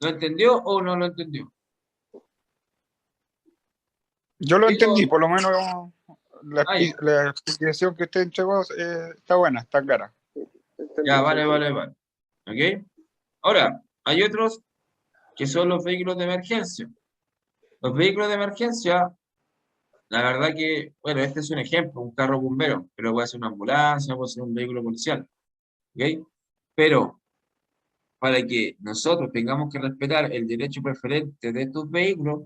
¿Lo entendió o no lo entendió? Yo lo entendí, Digo, por lo menos ah, ya, la explicación que usted entregó está buena, está clara. Se entendió, ya, se vale, vale, entendió. vale. ¿Ok? Ahora, hay otros que son los vehículos de emergencia. Los vehículos de emergencia, la verdad que, bueno, este es un ejemplo, un carro bombero, pero puede ser una ambulancia, puede ser un vehículo policial. ¿Ok? Pero para que nosotros tengamos que respetar el derecho preferente de estos vehículos,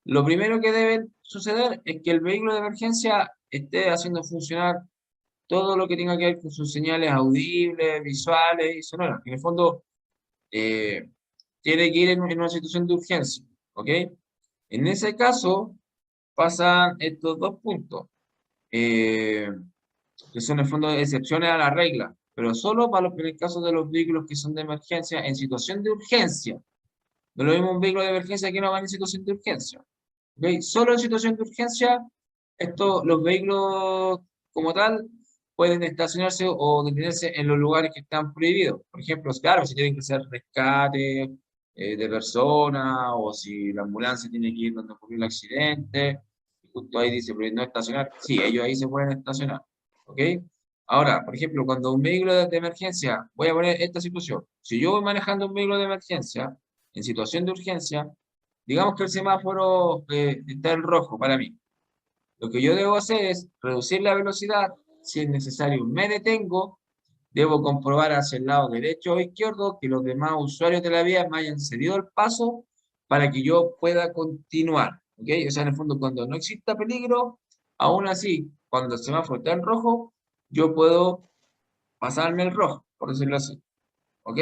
lo primero que debe suceder es que el vehículo de emergencia esté haciendo funcionar todo lo que tenga que ver con sus señales audibles, visuales y sonoras. En el fondo, eh, tiene que ir en una situación de urgencia, ¿ok? En ese caso, pasan estos dos puntos, eh, que son en el fondo excepciones a la regla, pero solo en el caso de los vehículos que son de emergencia en situación de urgencia. No es lo mismo un vehículo de emergencia que no va en situación de urgencia. ¿Ok? Solo en situación de urgencia, los vehículos como tal pueden estacionarse o detenerse en los lugares que están prohibidos. Por ejemplo, claro, si tienen que hacer rescate de personas o si la ambulancia tiene que ir donde ocurrió el accidente, y justo ahí dice, pero no estacionar, sí, ellos ahí se pueden estacionar. ¿Ok? Ahora, por ejemplo, cuando un vehículo de emergencia, voy a poner esta situación, si yo voy manejando un vehículo de emergencia en situación de urgencia, digamos que el semáforo está en rojo para mí. Lo que yo debo hacer es reducir la velocidad, si es necesario me detengo, debo comprobar hacia el lado derecho o izquierdo que los demás usuarios de la vía me hayan cedido el paso para que yo pueda continuar. ¿Ok? O sea, en el fondo, cuando no exista peligro, aún así, cuando el semáforo está en rojo, yo puedo pasarme el rojo, por decirlo así. ¿Ok?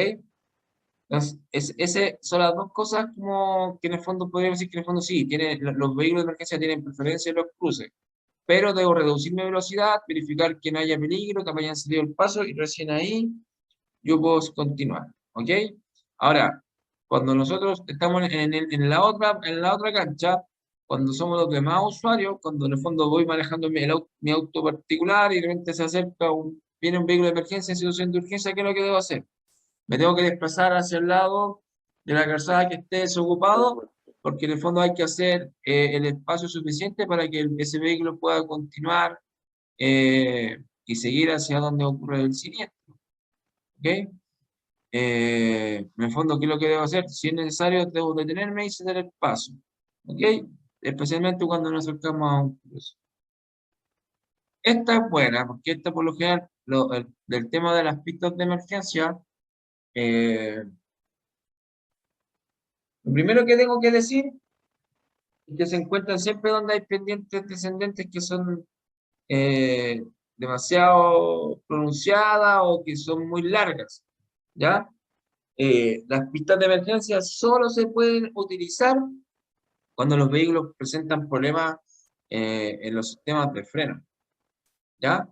Entonces, ese son las dos cosas como que en el fondo podríamos decir que en el fondo sí, los vehículos de emergencia tienen preferencia en los cruces, pero debo reducir mi velocidad, verificar que no haya peligro, que me hayan cedido el paso y recién ahí yo puedo continuar. ¿Ok? Ahora, cuando nosotros estamos en la otra cancha, cuando somos los demás usuarios, cuando en el fondo voy manejando mi auto particular y de repente se acerca viene un vehículo de emergencia en situación de urgencia, ¿qué es lo que debo hacer? Me tengo que desplazar hacia el lado de la calzada que esté desocupado, porque en el fondo hay que hacer el espacio suficiente para que ese vehículo pueda continuar y seguir hacia donde ocurre el siniestro. ¿Ok? En el fondo, ¿qué es lo que debo hacer? Si es necesario, debo detenerme y ceder el paso. ¿Ok? Especialmente cuando nos acercamos a un cruce. Esta es buena, porque esta por lo general, del tema de las pistas de emergencia, lo primero que tengo que decir es que se encuentran siempre donde hay pendientes descendentes que son eh, demasiado pronunciadas o que son muy largas, ¿ya? Las pistas de emergencia solo se pueden utilizar cuando los vehículos presentan problemas en los sistemas de freno, ¿ya?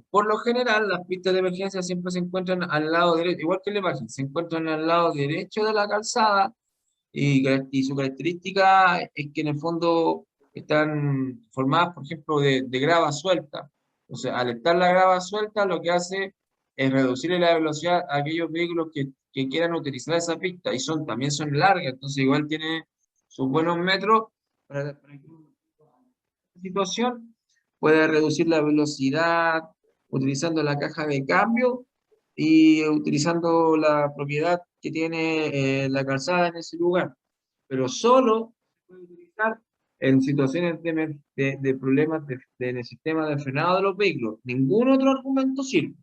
Por lo general, las pistas de emergencia siempre se encuentran al lado derecho, igual que la imagen, se encuentran al lado derecho de la calzada y su característica es que en el fondo están formadas, por ejemplo, de grava suelta. O sea, al estar la grava suelta, lo que hace es reducirle la velocidad a aquellos vehículos que quieran utilizar esa pista y también son largas, entonces igual tiene sus buenos metros para que situación puede reducir la velocidad utilizando la caja de cambio y utilizando la propiedad que tiene la calzada en ese lugar, pero solo se puede utilizar en situaciones de problemas en el sistema de frenado de los vehículos. Ningún otro argumento sirve,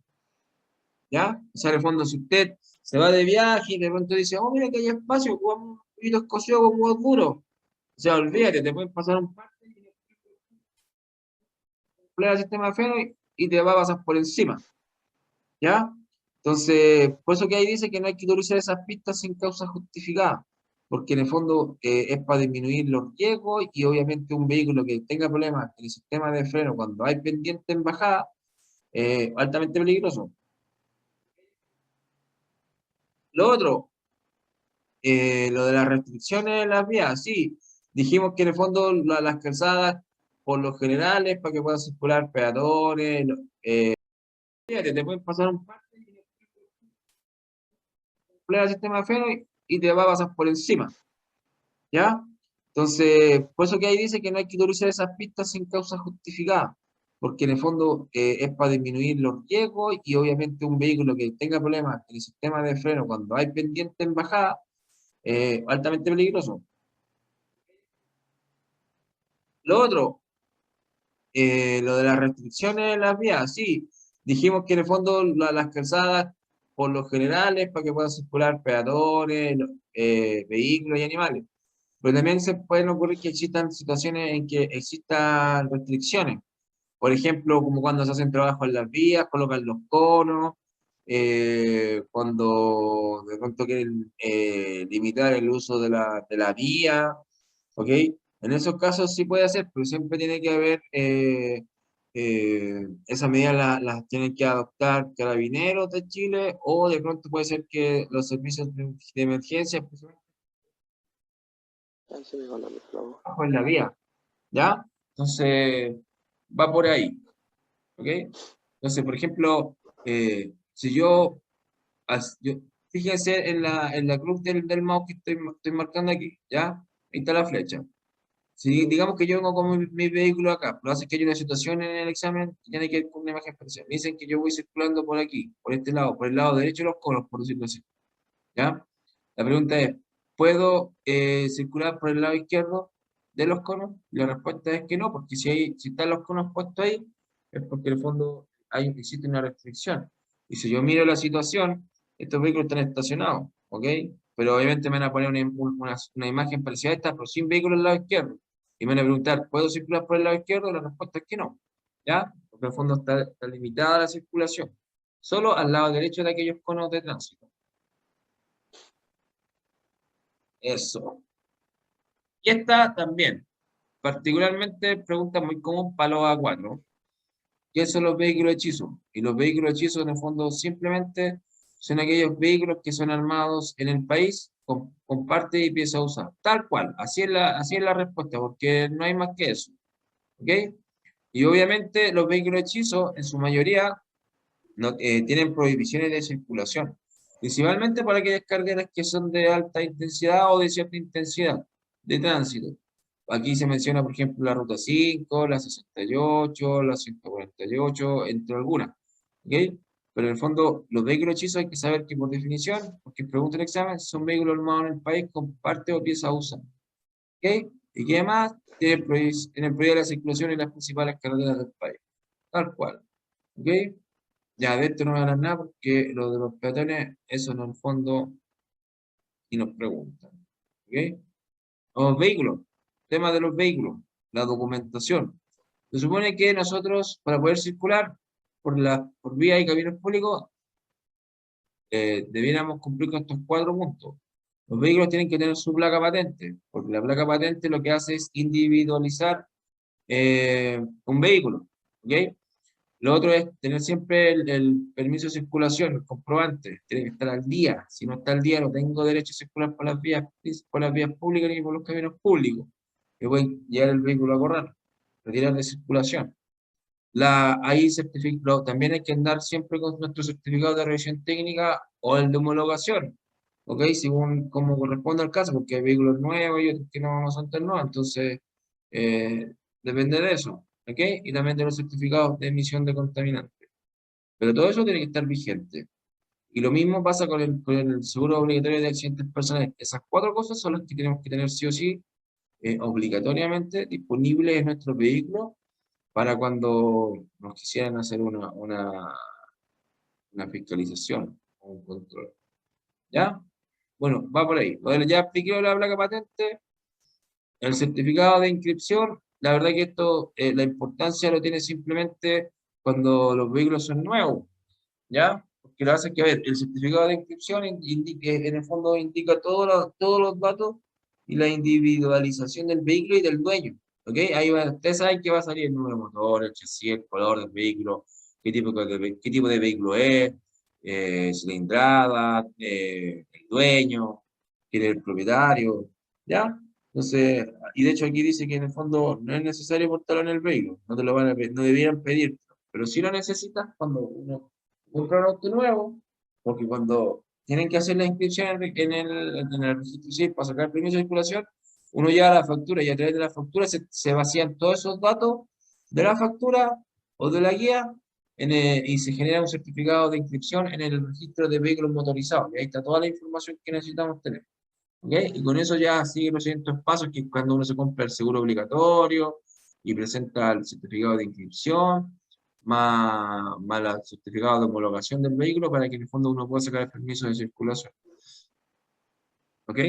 ¿ya? O sea, en el fondo, si usted se va de viaje y de pronto dice, oh, mira que hay espacio, jugamos un poquito escocido con huevos duros. O sea, olvídate, te pueden pasar un par el sistema de freno y te va a pasar por encima, ¿ya? Entonces, por eso que ahí dice que no hay que utilizar esas pistas sin causa justificada, porque en el fondo es para disminuir los riesgos y obviamente un vehículo que tenga problemas en el sistema de freno cuando hay pendiente en bajada, altamente peligroso. Lo otro, lo de las restricciones en las vías, sí, dijimos que en el fondo las calzadas, por lo general, es para que puedan circular peatones, fíjate, te pueden pasar un par el sistema de freno y te va a pasar por encima, ¿ya? Entonces, por eso que ahí dice que no hay que utilizar esas pistas sin causa justificada, porque en el fondo es para disminuir los riesgos y obviamente un vehículo que tenga problemas en el sistema de freno cuando hay pendiente en bajada, altamente peligroso. Lo otro, lo de las restricciones en las vías, sí, dijimos que en el fondo las calzadas, por lo general, es para que puedan circular peatones, vehículos y animales. Pero también se pueden ocurrir que existan situaciones en que existan restricciones. Por ejemplo, como cuando se hacen trabajos en las vías, colocan los conos, cuando de pronto quieren limitar el uso de la vía, ¿ok? En esos casos sí puede hacer, pero siempre tiene que haber, esas medidas las tienen que adoptar carabineros de Chile o de pronto puede ser que los servicios de emergencia, especialmente Ahí se me va la mezcla. en la vía, ¿ya? Entonces, va por ahí, ¿ok? Entonces, por ejemplo, si yo, fíjense en la cruz del mouse que estoy marcando aquí, ¿ya? Ahí está la flecha. Si digamos que yo vengo con mi vehículo acá, pero hace que hay una situación en el examen que tiene que ver con una imagen especial. Me dicen que yo voy circulando por aquí, por este lado, por el lado derecho de los conos, por decirlo así, ¿ya? La pregunta es, ¿puedo circular por el lado izquierdo de los conos? Y la respuesta es que no, porque si están los conos puestos ahí, es porque en el fondo existe una restricción. Y si yo miro la situación, estos vehículos están estacionados, ¿ok? Pero obviamente me van a poner una imagen parecida a esta, pero sin vehículos al lado izquierdo. Y me van a preguntar, ¿puedo circular por el lado izquierdo? La respuesta es que no, ¿ya? Porque en el fondo está limitada la circulación. Solo al lado derecho de aquellos conos de tránsito. Eso. Y esta también, particularmente pregunta muy común para los A4. ¿Qué son los vehículos hechizos? Y los vehículos hechizos en el fondo simplemente son aquellos vehículos que son armados en el país comparte y empieza a usar. Tal cual, así es la respuesta, porque no hay más que eso. ¿Ok? Y obviamente los vehículos hechizos, en su mayoría, no, tienen prohibiciones de circulación, principalmente para aquellas carreras que son de alta intensidad o de cierta intensidad de tránsito. Aquí se menciona, por ejemplo, la Ruta 5, la 68, la 148, entre algunas. ¿Ok? Pero en el fondo, los vehículos hechizos hay que saber que por definición, porque pregunta el examen, son vehículos armados en el país con parte o pieza usadas. ¿Ok? Y que además tienen prohibida la circulación en las principales carreteras del país. Tal cual. ¿Ok? Ya, de esto no voy a hablar nada porque lo de los peatones, eso en el fondo, y nos preguntan. ¿Ok? Los vehículos, tema de los vehículos, la documentación. Se supone que nosotros, para poder circular por vías y caminos públicos, debiéramos cumplir con estos 4 puntos. Los vehículos tienen que tener su placa patente, porque la placa patente lo que hace es individualizar un vehículo. ¿Ok? Lo otro es tener siempre el permiso de circulación, el comprobante, tiene que estar al día. Si no está al día, no tengo derecho a circular por las vías públicas ni por los caminos públicos. Que pueden llevar el vehículo a correr, retirar de circulación. Ahí también hay que andar siempre con nuestro certificado de revisión técnica o el de homologación, ¿ok? Según como corresponde al caso, porque hay vehículos nuevos y otros que no son tan nuevos, entonces depende de eso, ¿ok? Y también de los certificados de emisión de contaminantes. Pero todo eso tiene que estar vigente. Y lo mismo pasa con el seguro obligatorio de accidentes personales. Esas 4 cosas son las que tenemos que tener sí o sí, obligatoriamente disponibles en nuestro vehículo para cuando nos quisieran hacer una fiscalización o un control. ¿Ya? Bueno, va por ahí. Ya expliqué la placa patente, el certificado de inscripción. La verdad que esto, la importancia lo tiene simplemente cuando los vehículos son nuevos, ¿ya? Porque lo hace que, a ver, el certificado de inscripción en el fondo indica todos los datos y la individualización del vehículo y del dueño. ¿Ok? Ahí ustedes saben que va a salir el número de motor, el chasis, el color del vehículo, qué tipo de vehículo es, cilindrada, el dueño, quién es el propietario, ¿ya? Entonces, y de hecho aquí dice que en el fondo no es necesario portarlo en el vehículo, no te lo van a no debieran pedir, pero si lo necesitas cuando uno compra un auto nuevo, porque cuando tienen que hacer la inscripción en el registro civil para sacar el permiso de circulación, uno lleva la factura y a través de la factura se vacían todos esos datos de la factura o de la guía y se genera un certificado de inscripción en el registro de vehículos motorizados. Y ahí está toda la información que necesitamos tener. ¿Ok? Y con eso ya sigue los siguientes pasos, que es cuando uno se compra el seguro obligatorio y presenta el certificado de inscripción, más el certificado de homologación del vehículo para que en el fondo uno pueda sacar el permiso de circulación. ¿Ok?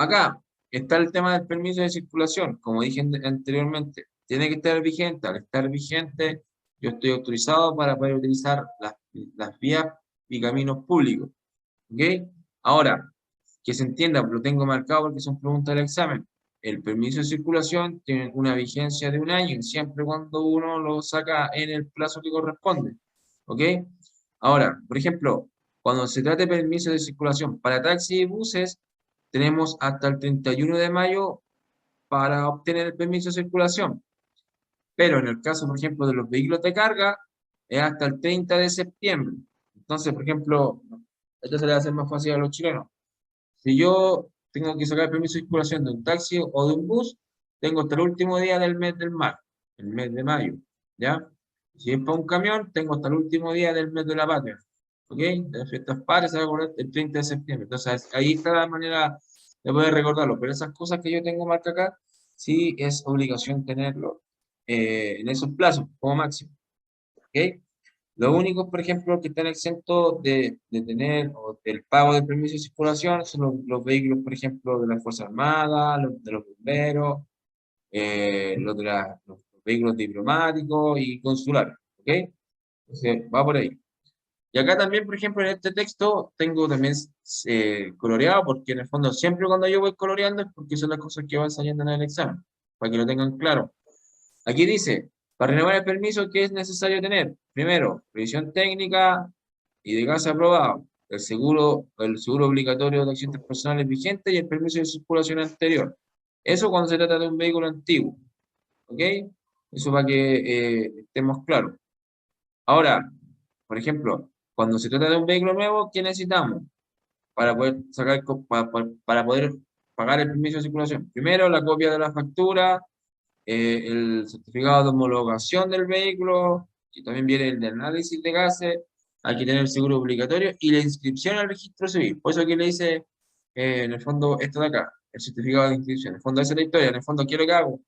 Acá está el tema del permiso de circulación, como dije anteriormente, tiene que estar vigente. Al estar vigente, yo estoy autorizado para poder utilizar las vías y caminos públicos. ¿Ok? Ahora, que se entienda, lo tengo marcado porque son preguntas del examen. El permiso de circulación tiene una vigencia de 1 año, siempre cuando uno lo saca en el plazo que corresponde. ¿Ok? Ahora, por ejemplo, cuando se trata de permiso de circulación para taxis y buses, tenemos hasta el 31 de mayo para obtener el permiso de circulación. Pero en el caso, por ejemplo, de los vehículos de carga, es hasta el 30 de septiembre. Entonces, por ejemplo, esto se le va a hacer más fácil a los chilenos. Si yo tengo que sacar el permiso de circulación de un taxi o de un bus, tengo hasta el último día del mes del mar, el mes de mayo, ¿ya? Si es para un camión, tengo hasta el último día del mes de la patria, ¿ok? De las fiestas patrias se va a acordar el 30 de septiembre. Entonces, ahí está la manera de poder recordarlo. Pero esas cosas que yo tengo marca acá, sí es obligación tenerlo en esos plazos, como máximo, ¿ok? Los únicos, por ejemplo, que están exentos de tener o del pago del permiso de circulación son los vehículos, por ejemplo, de las Fuerzas Armadas, los de los bomberos, los vehículos diplomáticos y consulares, ¿ok? Entonces, va por ahí. Y acá también, por ejemplo, en este texto tengo también coloreado, porque en el fondo siempre cuando yo voy coloreando es porque son las cosas que van saliendo en el examen, para que lo tengan claro. Aquí dice, para renovar el permiso, ¿qué es necesario tener? Primero, revisión técnica y de gas aprobado. el seguro obligatorio de accidentes personales vigente y el permiso de circulación anterior. Eso cuando se trata de un vehículo antiguo. ¿Ok? Eso para que estemos claros. Ahora, por ejemplo, cuando se trata de un vehículo nuevo, ¿qué necesitamos para poder sacar, para poder pagar el permiso de circulación? Primero, la copia de la factura, el certificado de homologación del vehículo, y también viene el de análisis de gases, hay que tener el seguro obligatorio y la inscripción al registro civil. Por eso que le dice, en el fondo, esto de acá, el certificado de inscripción. En el fondo, esa es la historia. En el fondo, ¿qué es lo que hago?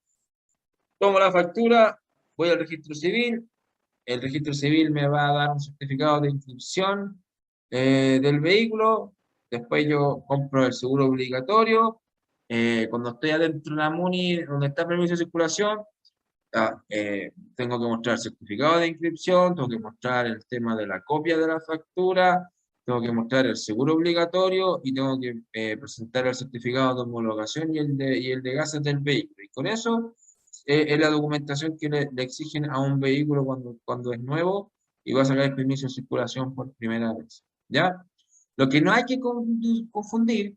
Tomo la factura, voy al registro civil, el registro civil me va a dar un certificado de inscripción del vehículo, después yo compro el seguro obligatorio, cuando estoy adentro de la MUNI, donde está el permiso de circulación, tengo que mostrar certificado de inscripción, tengo que mostrar el tema de la copia de la factura, tengo que mostrar el seguro obligatorio y tengo que presentar el certificado de homologación y el de gases del vehículo. Y con eso es la documentación que le exigen a un vehículo cuando es nuevo y va a sacar el permiso de circulación por primera vez. ¿Ya? Lo que no hay que confundir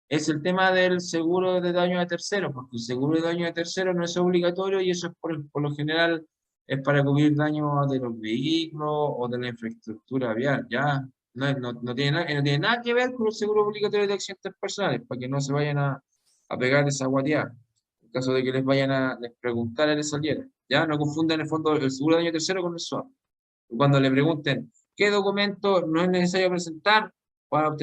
es el tema del seguro de daño a terceros, porque el seguro de daño a terceros no es obligatorio y eso es por lo general es para cubrir daños de los vehículos o de la infraestructura vial, ya. No tiene nada que ver con el seguro obligatorio de accidentes personales, para que no se vayan a pegar esa guateada, en caso de que les vayan a les preguntar en esa saliera. Ya, no confundan en el fondo el seguro de daño a tercero con el SOAP. Cuando le pregunten qué documento no es necesario presentar para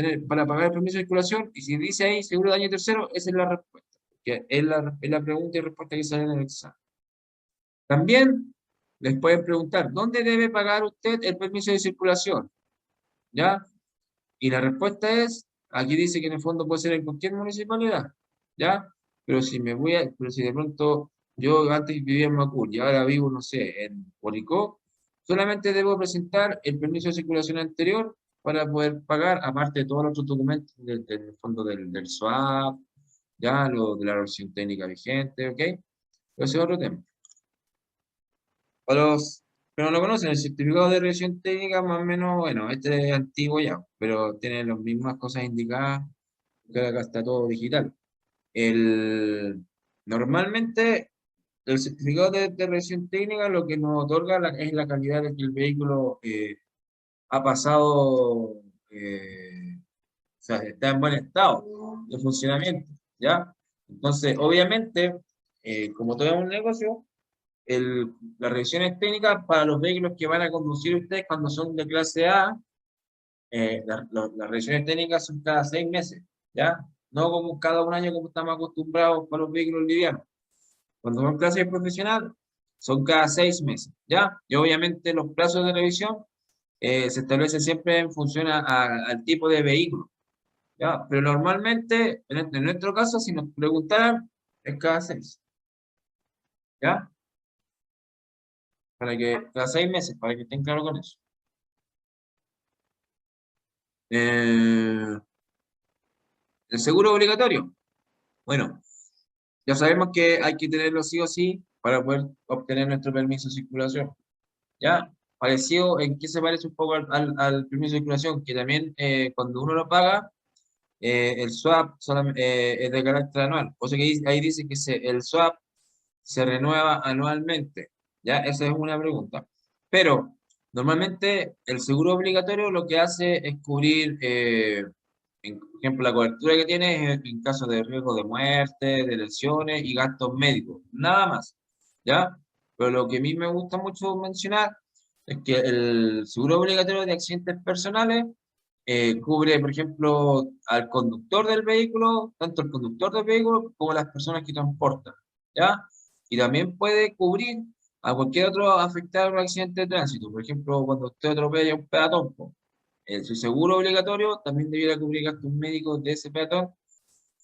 pagar el permiso de circulación, y si dice ahí seguro de daño tercero, esa es la respuesta, que es la pregunta y respuesta que sale en el examen. También les pueden preguntar, ¿dónde debe pagar usted el permiso de circulación? ¿Ya? Y la respuesta es, aquí dice que en el fondo puede ser en cualquier municipalidad, ¿ya? Pero si de pronto yo antes vivía en Macul y ahora vivo, no sé, en Curicó, solamente debo presentar el permiso de circulación anterior para poder pagar, aparte de todos los otros documentos del fondo del SOAP, ya, lo de la revisión técnica vigente, ¿ok? Pero ese es otro tema. Para los que no lo conocen, el certificado de revisión técnica, más o menos, bueno, este es antiguo ya, pero tiene las mismas cosas indicadas, que acá está todo digital. Normalmente, el certificado de revisión técnica lo que nos otorga es la calidad de que el vehículo ha pasado, o sea, está en buen estado de funcionamiento, ¿ya? Entonces, obviamente, como todo es un negocio, las revisiones técnicas para los vehículos que van a conducir ustedes cuando son de clase A, las revisiones técnicas son cada 6 meses, ¿ya? No como cada un año como estamos acostumbrados para los vehículos livianos. Cuando son clases profesionales, son cada 6 meses, ¿ya? Y obviamente los plazos de revisión se establecen siempre en función al tipo de vehículo, ¿ya? Pero normalmente, en nuestro caso, si nos preguntaran, es cada 6, ¿ya? Cada 6 meses, para que estén claros con eso. El seguro obligatorio. Bueno, ya sabemos que hay que tenerlo sí o sí para poder obtener nuestro permiso de circulación. ¿Ya? Parecido, ¿en qué se parece un poco al permiso de circulación? Que también cuando uno lo paga, el swap es de carácter anual. O sea que ahí dice que el swap se renueva anualmente. ¿Ya? Esa es una pregunta. Pero normalmente el seguro obligatorio lo que hace es cubrir, por ejemplo, la cobertura que tiene es en caso de riesgo de muerte, de lesiones y gastos médicos. Nada más. ¿Ya? Pero lo que a mí me gusta mucho mencionar es que el seguro obligatorio de accidentes personales cubre, por ejemplo, al conductor del vehículo, tanto el conductor del vehículo como las personas que transportan, ¿ya? Y también puede cubrir a cualquier otro afectado en un accidente de tránsito. Por ejemplo, cuando usted atropella a un peatón, su seguro obligatorio también debiera cubrir gastos médicos de ese peatón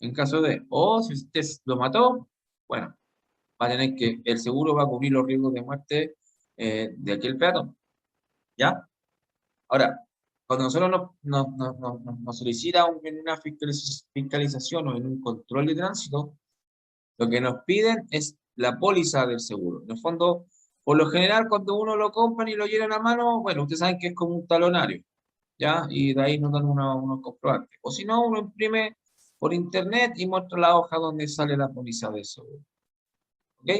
en caso de, o si usted lo mató, bueno, va a tener que, el seguro va a cubrir los riesgos de muerte de aquel peatón, ¿ya? Ahora, cuando nosotros nos solicita una fiscalización o en un control de tránsito, lo que nos piden es la póliza del seguro. En el fondo, por lo general, cuando uno lo compra y lo llena a mano, bueno, ustedes saben que es como un talonario, ¿ya? Y de ahí nos dan unos comprobantes. O si no, uno imprime por internet y muestra la hoja donde sale la póliza de seguro. ¿Ok?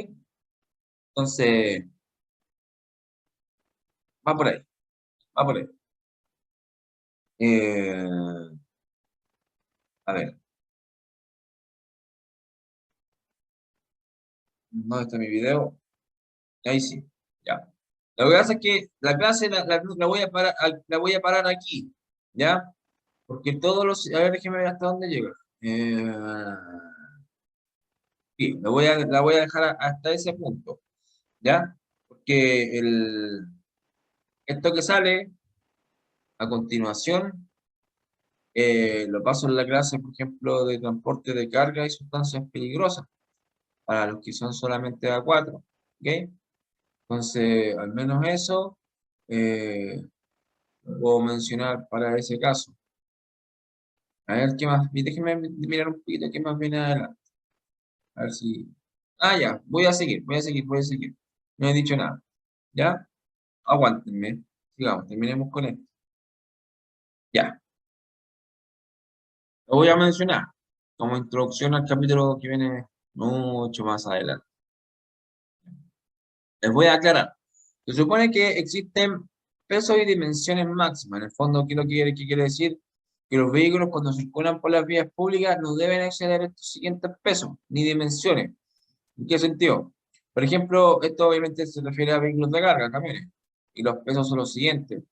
Entonces, va por ahí, va por ahí. A ver, ¿dónde está mi video? Ahí sí, ya. Lo que pasa es que la clase la voy a parar, la voy a parar aquí, ¿ya? Porque todos los... A ver, déjeme ver hasta dónde llega. Sí, la voy a dejar hasta ese punto, ¿ya? Porque esto que sale a continuación, lo paso en la clase, por ejemplo, de transporte de carga y sustancias peligrosas, para los que son solamente A4, ¿ok? Entonces, al menos eso lo puedo mencionar para ese caso. A ver, ¿qué más? Déjenme mirar un poquito qué más viene adelante. A ver si... Ah, ya, voy a seguir. No he dicho nada. ¿Ya? Aguántenme. Sigamos, terminemos con esto. Ya, lo voy a mencionar como introducción al capítulo que viene mucho más adelante. Les voy a aclarar. Se supone que existen pesos y dimensiones máximas. En el fondo, ¿qué quiere decir? Que los vehículos cuando circulan por las vías públicas no deben exceder estos siguientes pesos ni dimensiones. ¿En qué sentido? Por ejemplo, esto obviamente se refiere a vehículos de carga, camiones. Y los pesos son los siguientes.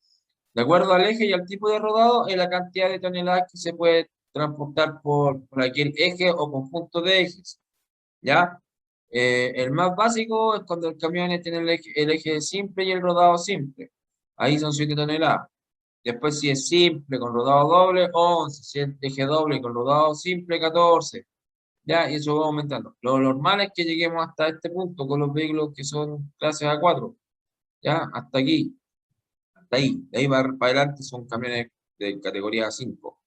De acuerdo al eje y al tipo de rodado, es la cantidad de toneladas que se puede transportar por aquel eje o conjunto de ejes. ¿Ya? El más básico es cuando el camión tiene el eje simple y el rodado simple. Ahí son 7 toneladas. Después, si es simple con rodado doble, 11. Si es eje doble con rodado simple, 14. ¿Ya? Y eso va aumentando. Lo normal es que lleguemos hasta este punto con los vehículos que son clase A4. ¿Ya? Hasta aquí. Hasta ahí. De ahí para adelante son camiones de categoría 5.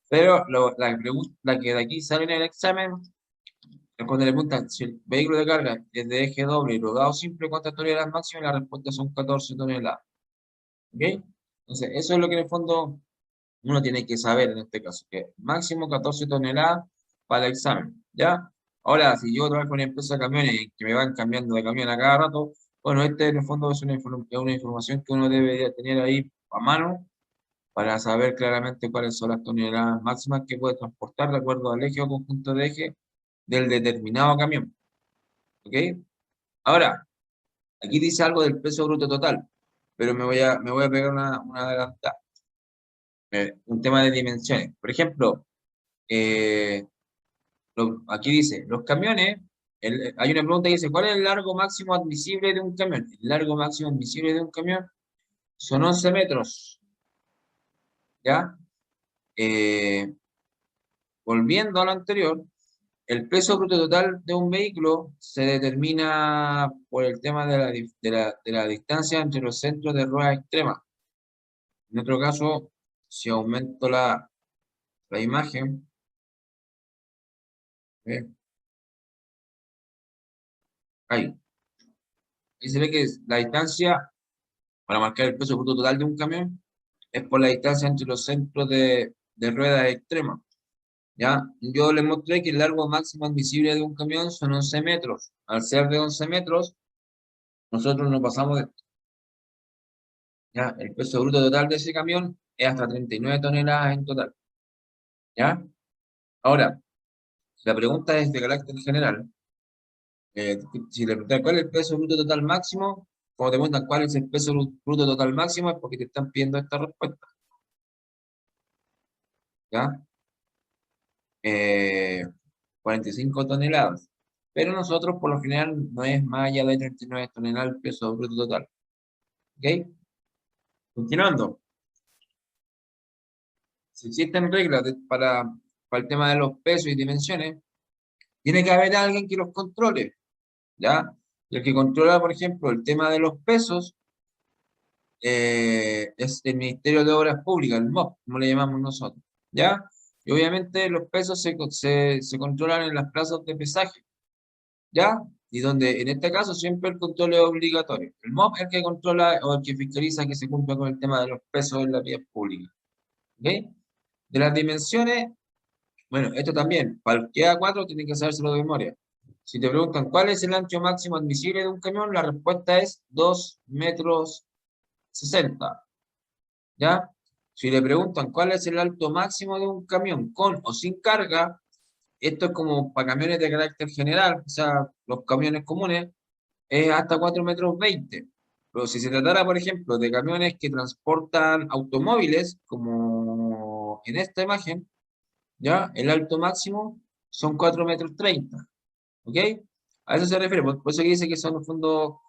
Pero la que de aquí sale en el examen cuando le preguntan si el vehículo de carga es de eje doble y rodado simple, ¿cuántas toneladas máximas? La respuesta son 14 toneladas. ¿Ok? Entonces, eso es lo que en el fondo uno tiene que saber en este caso, que máximo 14 toneladas para el examen. ¿Ya? Ahora, si yo trabajo en una empresa de camiones y que me van cambiando de camión a cada rato, bueno, este en el fondo es una información que uno debe tener ahí a mano para saber claramente cuáles son las toneladas máximas que puede transportar de acuerdo al eje o conjunto de eje del determinado camión. ¿Ok? Ahora, aquí dice algo del peso bruto total, pero me voy a pegar una adelantada. Un tema de dimensiones. Por ejemplo, eh, aquí dice, los camiones, hay una pregunta que dice, ¿cuál es el largo máximo admisible de un camión? El largo máximo admisible de un camión son 11 metros. ¿Ya? Eh, Volviendo a lo anterior, el peso bruto total de un vehículo se determina por el tema de la distancia entre los centros de ruedas extremas. En otro caso, si aumento la imagen, ¿eh? Ahí, ahí se ve que la distancia para marcar el peso bruto total de un camión es por la distancia entre los centros de ruedas extremas. ¿Ya? Yo les mostré que el largo máximo admisible de un camión son 11 metros. Al ser de 11 metros, nosotros nos pasamos de... ¿Ya? El peso bruto total de ese camión es hasta 39 toneladas en total. ¿Ya? Ahora, la pregunta es de carácter general. Si le preguntan cuál es el peso bruto total máximo, como te preguntan cuál es el peso bruto total máximo, es porque te están pidiendo esta respuesta. ¿Ya? Eh, 45 toneladas. Pero nosotros, por lo general, no es más allá de 39 toneladas el peso bruto total. ¿Ok? Continuando. Si existen reglas para el tema de los pesos y dimensiones, tiene que haber alguien que los controle. ¿Ya? Y el que controla, por ejemplo, el tema de los pesos es el Ministerio de Obras Públicas, el MOP, como le llamamos nosotros, ¿ya? Y obviamente los pesos se controlan en las plazas de pesaje, ¿ya? Y donde en este caso siempre el control es obligatorio. El MOP es el que controla o el que fiscaliza que se cumpla con el tema de los pesos en las vías públicas, ¿Ok? De las dimensiones, bueno, esto también, para el que A4 tienen que sabérselo de memoria. Si te preguntan cuál es el ancho máximo admisible de un camión, la respuesta es 2 metros 60. ¿Ya? Si le preguntan cuál es el alto máximo de un camión con o sin carga, esto es como para camiones de carácter general, o sea, los camiones comunes, es hasta 4 metros 20. Pero si se tratara, por ejemplo, de camiones que transportan automóviles, como en esta imagen, ¿ya? El alto máximo son 4 metros 30. ¿Ok? A eso se refiere, por eso que dice que son en el fondo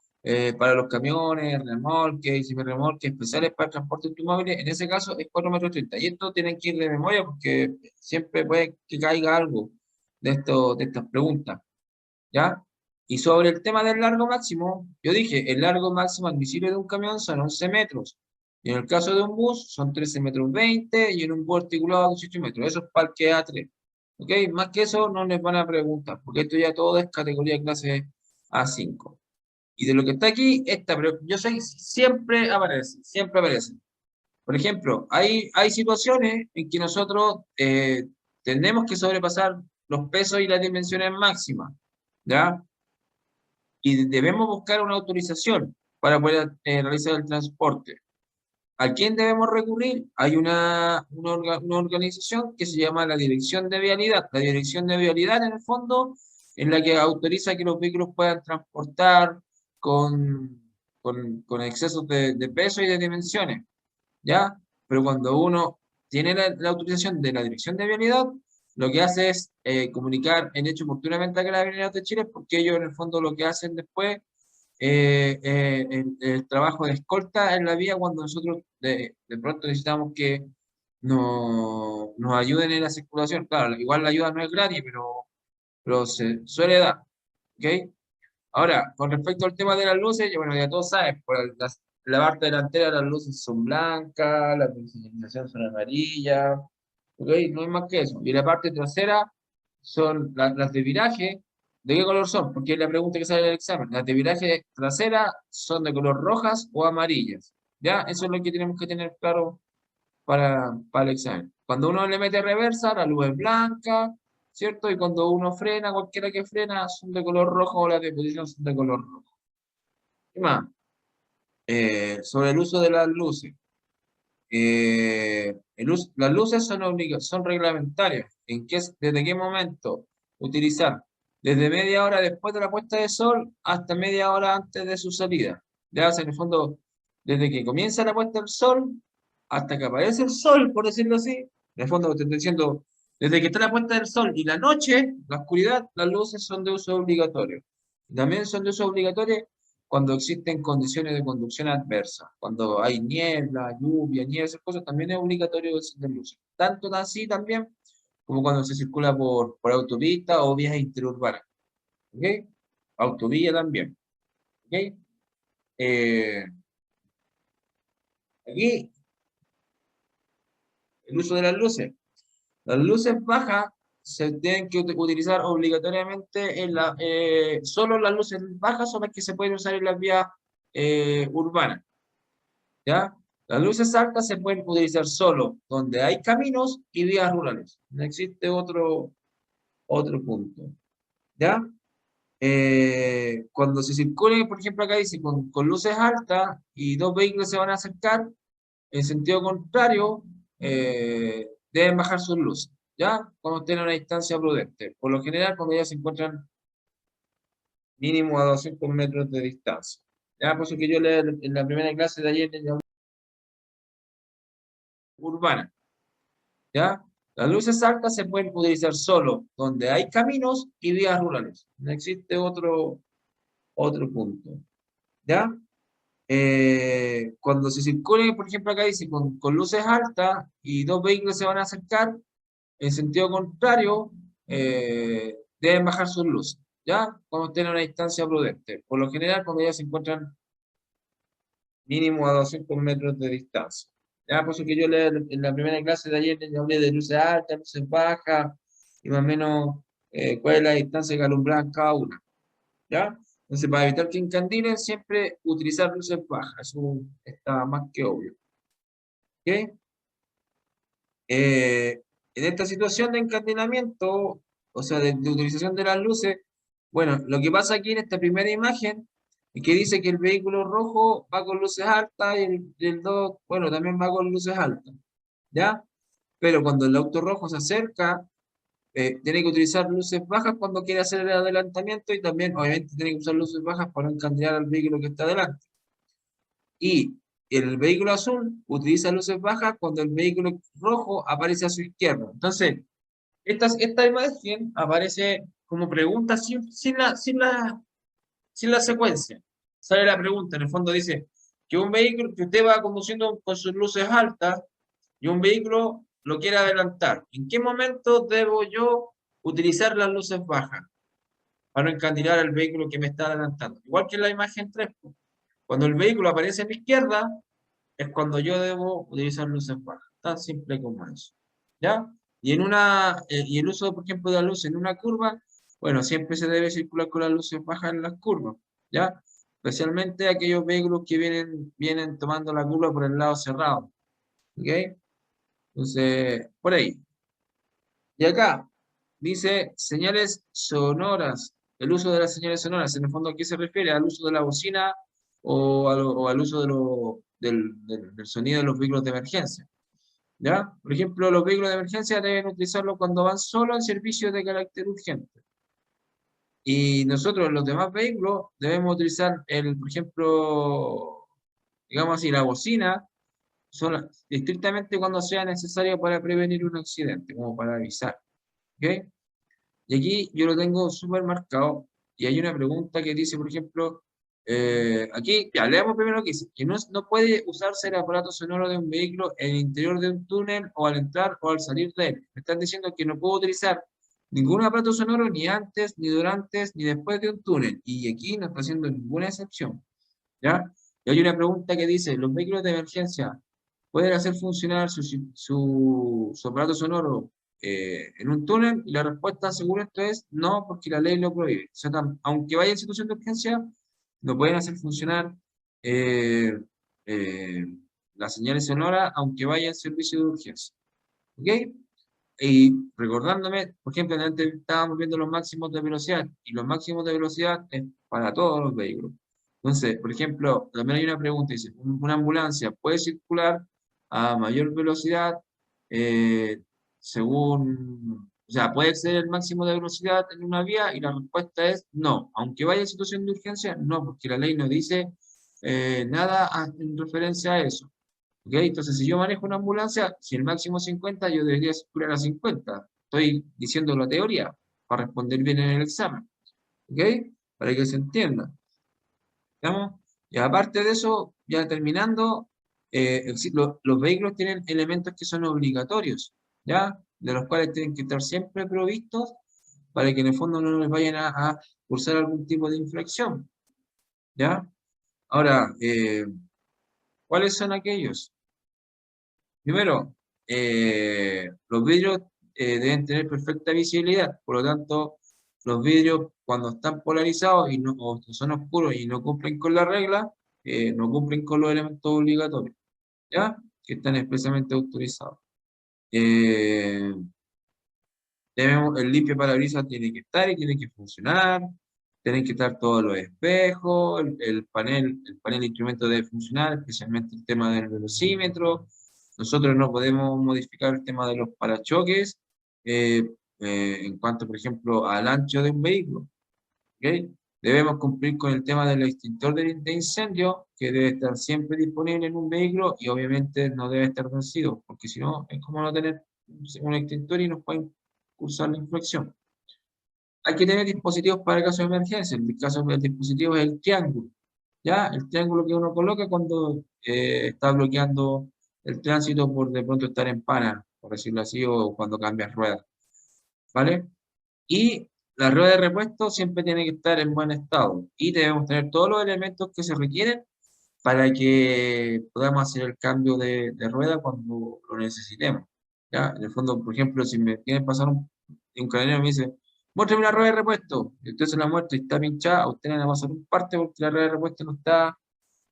para los camiones, remolques y semirremolques especiales para el transporte de automóviles, en ese caso es 4 metros 30. Y esto tienen que ir de memoria porque siempre puede que caiga algo de estas preguntas, ¿ya? Y sobre el tema del largo máximo, yo dije, el largo máximo admisible de un camión son 11 metros. Y en el caso de un bus son 13 metros 20 y en un bus articulado 18 metros. Eso es parque A3. ¿Ok? Más que eso no les van a preguntar, porque esto ya todo es categoría clase A5. Y de lo que está aquí, pero yo sé, siempre aparece, siempre aparece. Por ejemplo, hay situaciones en que nosotros tenemos que sobrepasar los pesos y las dimensiones máximas, ¿ya? Y debemos buscar una autorización para poder realizar el transporte. ¿A quién debemos recurrir? Hay una organización que se llama la Dirección de Vialidad. La Dirección de Vialidad, en el fondo, es la que autoriza que los vehículos puedan transportar con excesos de peso y de dimensiones, ¿ya? Pero cuando uno tiene la autorización de la Dirección de Vialidad, lo que hace es comunicar en hecho oportunamente a Carabineros de Chile, porque ellos en el fondo lo que hacen después el trabajo de escolta en la vía cuando nosotros de pronto necesitamos que nos ayuden en la circulación. Claro, igual la ayuda no es gratis, pero se suele dar. ¿Ok? Ahora, con respecto al tema de las luces, bueno, ya todos saben, la parte delantera las luces son blancas, la señalización son amarillas, ¿ok? No hay más que eso. Y la parte trasera son las de viraje. ¿De qué color son? Porque es la pregunta que sale en el examen. Las de viraje trasera son de color rojas o amarillas. ¿Ya? Eso es lo que tenemos que tener claro para el examen. Cuando uno le mete reversa, la luz es blanca, ¿cierto? Y cuando uno frena, cualquiera que frena, son de color rojo o las de posición son de color rojo. ¿Qué más? Sobre el uso de las luces. Las luces son reglamentarias. ¿Desde qué momento utilizar? Desde media hora después de la puesta de sol hasta media hora antes de su salida. Ya, en el fondo, desde que comienza la puesta del sol hasta que aparece el sol, por decirlo así. En el fondo, te estoy diciendo, desde que está la puesta del sol y la noche, la oscuridad, las luces son de uso obligatorio. También son de uso obligatorio cuando existen condiciones de conducción adversa, cuando hay niebla, lluvia, nieve, esas cosas, también es obligatorio encender luces. Tanto así también como cuando se circula por autopista o vías interurbanas. ¿Ok? Autovía también. ¿Ok? Eh, aquí, el uso de las luces. Las luces bajas se tienen que utilizar obligatoriamente solo las luces bajas son las que se pueden usar en las vías urbanas. ¿Ya? Las luces altas se pueden utilizar solo donde hay caminos y vías rurales. No existe otro punto. ¿Ya? Cuando se circule, por ejemplo, acá dice con luces altas y dos vehículos se van a acercar en sentido contrario, deben bajar sus luces. ¿Ya? Cuando estén a una distancia prudente. Por lo general, cuando ya se encuentran mínimo a 200 metros de distancia. ¿Ya? Por eso que yo en la primera clase de ayer le urbana. ¿Ya? Las luces altas se pueden utilizar solo donde hay caminos y vías rurales. No existe otro punto. ¿Ya? Cuando se circule, por ejemplo, acá dice con luces altas y dos vehículos se van a acercar en sentido contrario, deben bajar sus luces. ¿Ya? Cuando estén a una distancia prudente. Por lo general, cuando ya se encuentran mínimo a 200 metros de distancia. Ya, por eso que yo en la primera clase de ayer le hablé de luces altas, luces bajas, y más o menos cuál es la distancia que alumbran cada una. ¿Ya? Entonces, para evitar que encandilen, siempre utilizar luces bajas. Eso está más que obvio. ¿Ok? En esta situación de encadenamiento, o sea, de utilización de las luces, bueno, lo que pasa aquí en esta primera imagen es que dice que el vehículo rojo va con luces altas y el 2, bueno, también va con luces altas, ¿ya? Pero cuando el auto rojo se acerca, tiene que utilizar luces bajas cuando quiere hacer el adelantamiento y también, obviamente, tiene que usar luces bajas para no encandelar al vehículo que está delante. Y el vehículo azul utiliza luces bajas cuando el vehículo rojo aparece a su izquierda. Entonces, esta imagen aparece como pregunta sin la secuencia. Sale la pregunta, en el fondo dice que un vehículo, que usted va conduciendo con sus luces altas y un vehículo lo quiere adelantar. ¿En qué momento debo yo utilizar las luces bajas para no encandilar al vehículo que me está adelantando? Igual que en la imagen 3. Cuando el vehículo aparece a mi izquierda, es cuando yo debo utilizar luces bajas. Tan simple como eso. ¿Ya? Y el uso, por ejemplo, de la luz en una curva, bueno, siempre se debe circular con las luces bajas en las curvas. ¿Ya? Especialmente aquellos vehículos que vienen tomando la curva por el lado cerrado. ¿Ok? Entonces, por ahí. Y acá dice señales sonoras. El uso de las señales sonoras, en el fondo, ¿a qué se refiere? ¿Al uso de la bocina o al uso del sonido de los vehículos de emergencia? ¿Ya? Por ejemplo, los vehículos de emergencia deben utilizarlo cuando van solo en servicios de carácter urgente. Y nosotros, los demás vehículos, debemos utilizar, por ejemplo, digamos así, la bocina, estrictamente cuando sea necesario para prevenir un accidente, como para avisar. ¿Ok? Y aquí yo lo tengo súper marcado. Y hay una pregunta que dice, por ejemplo, aquí, ya, leamos primero lo que dice, que no puede usarse el aparato sonoro de un vehículo en el interior de un túnel o al entrar o al salir de él. Me están diciendo que no puedo utilizar ningún aparato sonoro ni antes, ni durante, ni después de un túnel. Y aquí no está haciendo ninguna excepción. ¿Ya? Y hay una pregunta que dice, ¿los vehículos de emergencia pueden hacer funcionar su aparato sonoro en un túnel? Y la respuesta, según esto, es no, porque la ley lo prohíbe. O sea, aunque vaya en situación de urgencia, no pueden hacer funcionar eh, eh, las señales sonoras, aunque vaya en servicio de urgencia. ¿Ok? Y recordándome, por ejemplo, antes estábamos viendo los máximos de velocidad, y los máximos de velocidad es para todos los vehículos. Entonces, por ejemplo, también hay una pregunta, dice, ¿una ambulancia puede circular a mayor velocidad eh, o sea, puede exceder el máximo de velocidad en una vía? Y la respuesta es no. Aunque vaya en situación de urgencia, no, porque la ley no dice nada en referencia a eso. ¿Ok? Entonces, si yo manejo una ambulancia, si el máximo es 50, yo debería circular a 50. Estoy diciendo la teoría para responder bien en el examen. ¿Ok? Para que se entienda. ¿Estamos? Y aparte de eso, ya terminando, los vehículos tienen elementos que son obligatorios, ¿ya? De los cuales tienen que estar siempre provistos para que en el fondo no les vayan a cursar algún tipo de infracción, ¿ya? Ahora, ¿cuáles son aquellos? Primero, los vidrios deben tener perfecta visibilidad, por lo tanto, los vidrios cuando están polarizados o son oscuros y no cumplen con la regla, no cumplen con los elementos obligatorios, ¿ya? Que están expresamente autorizados. Eh, el limpio parabrisas tiene que estar y tiene que funcionar, tienen que estar todos los espejos, el panel de instrumentos debe funcionar, especialmente el tema del velocímetro. Nosotros no podemos modificar el tema de los parachoques eh, en cuanto, por ejemplo, al ancho de un vehículo. ¿Ok? Debemos cumplir con el tema del extintor de incendio, que debe estar siempre disponible en un vehículo y obviamente no debe estar vencido, porque si no, es como no tener un extintor y nos pueden cursar la infracción. Hay que tener dispositivos para el caso de emergencia. En el caso del dispositivo es el triángulo. ¿Ya? El triángulo que uno coloca cuando está bloqueando el tránsito por de pronto estar en pana, por decirlo así, o cuando cambias ruedas. ¿Vale? Y la rueda de repuesto siempre tiene que estar en buen estado. Y debemos tener todos los elementos que se requieren para que podamos hacer el cambio de rueda cuando lo necesitemos. ¿Ya? En el fondo, por ejemplo, si me quieren pasar un carabinero me dice, muéstrame una rueda de repuesto, y usted se la muestra y está pinchada, a usted le va a pasar un parte porque la rueda de repuesto no está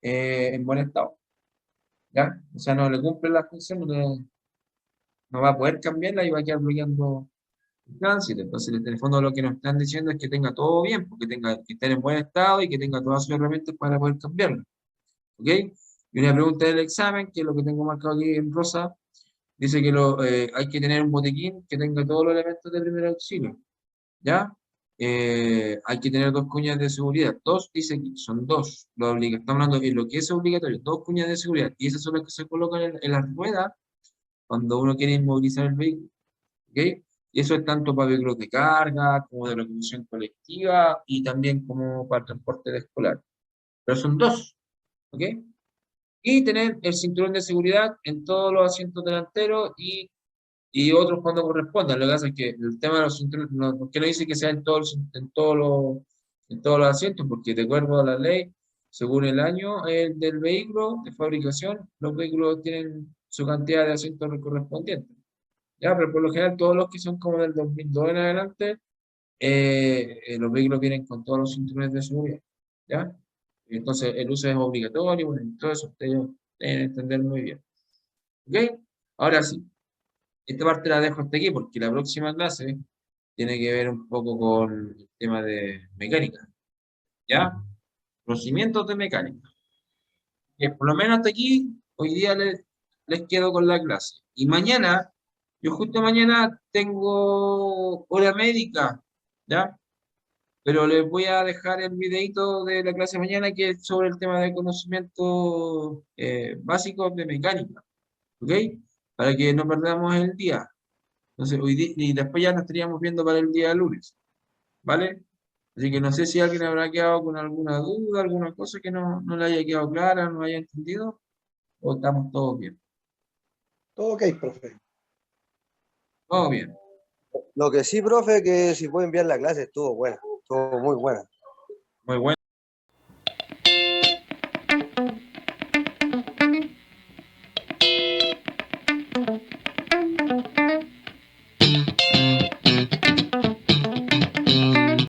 en buen estado. ¿Ya? O sea, no le cumple la función, no va a poder cambiarla y va a quedar bloqueando el tránsito. Entonces, en el fondo lo que nos están diciendo es que tenga todo bien, porque que esté en buen estado y que tenga todas sus herramientas para poder cambiarlo. ¿Ok? Y una pregunta del examen, que es lo que tengo marcado aquí en rosa, dice que hay que tener un botiquín que tenga todos los elementos de primer auxilio. ¿Ya? Hay que tener 2 cuñas de seguridad. Dice que son dos. Estamos hablando de lo que es obligatorio, 2 cuñas de seguridad. Y esas son las que se colocan en las ruedas cuando uno quiere inmovilizar el vehículo. ¿Ok? Y eso es tanto para vehículos de carga, como de locomoción colectiva y también como para el transporte de escolar. Pero son dos. ¿Ok? Y tener el cinturón de seguridad en todos los asientos delanteros y otros cuando correspondan. Lo que pasa es que el tema de los cinturones, ¿por qué no dice que sea en todos los asientos? Porque de acuerdo a la ley, según el año del vehículo de fabricación, los vehículos tienen su cantidad de asientos correspondientes. Ya, pero por lo general todos los que son como del 2002 en adelante, los vehículos vienen con todos los cinturones de seguridad. ¿Ya? Entonces el uso es obligatorio, bueno, y todo eso ustedes deben entender muy bien. ¿Ok? Ahora sí. Esta parte la dejo hasta aquí porque la próxima clase tiene que ver un poco con el tema de mecánica, ¿ya? Conocimientos de mecánica. Que por lo menos hasta aquí, hoy día les quedo con la clase. Y mañana, yo justo mañana tengo hora médica, ¿ya? Pero les voy a dejar el videito de la clase de mañana que es sobre el tema de conocimientos básicos de mecánica, ¿ok? Para que no perdamos el día. Entonces, y después ya nos estaríamos viendo para el día lunes, ¿vale? Así que no sé si alguien habrá quedado con alguna duda, alguna cosa que no le haya quedado clara, no haya entendido, o estamos todos bien. Todo ok, profe. Todo bien. Lo que sí, profe, que si puede enviar la clase estuvo buena, estuvo muy buena. Muy bueno.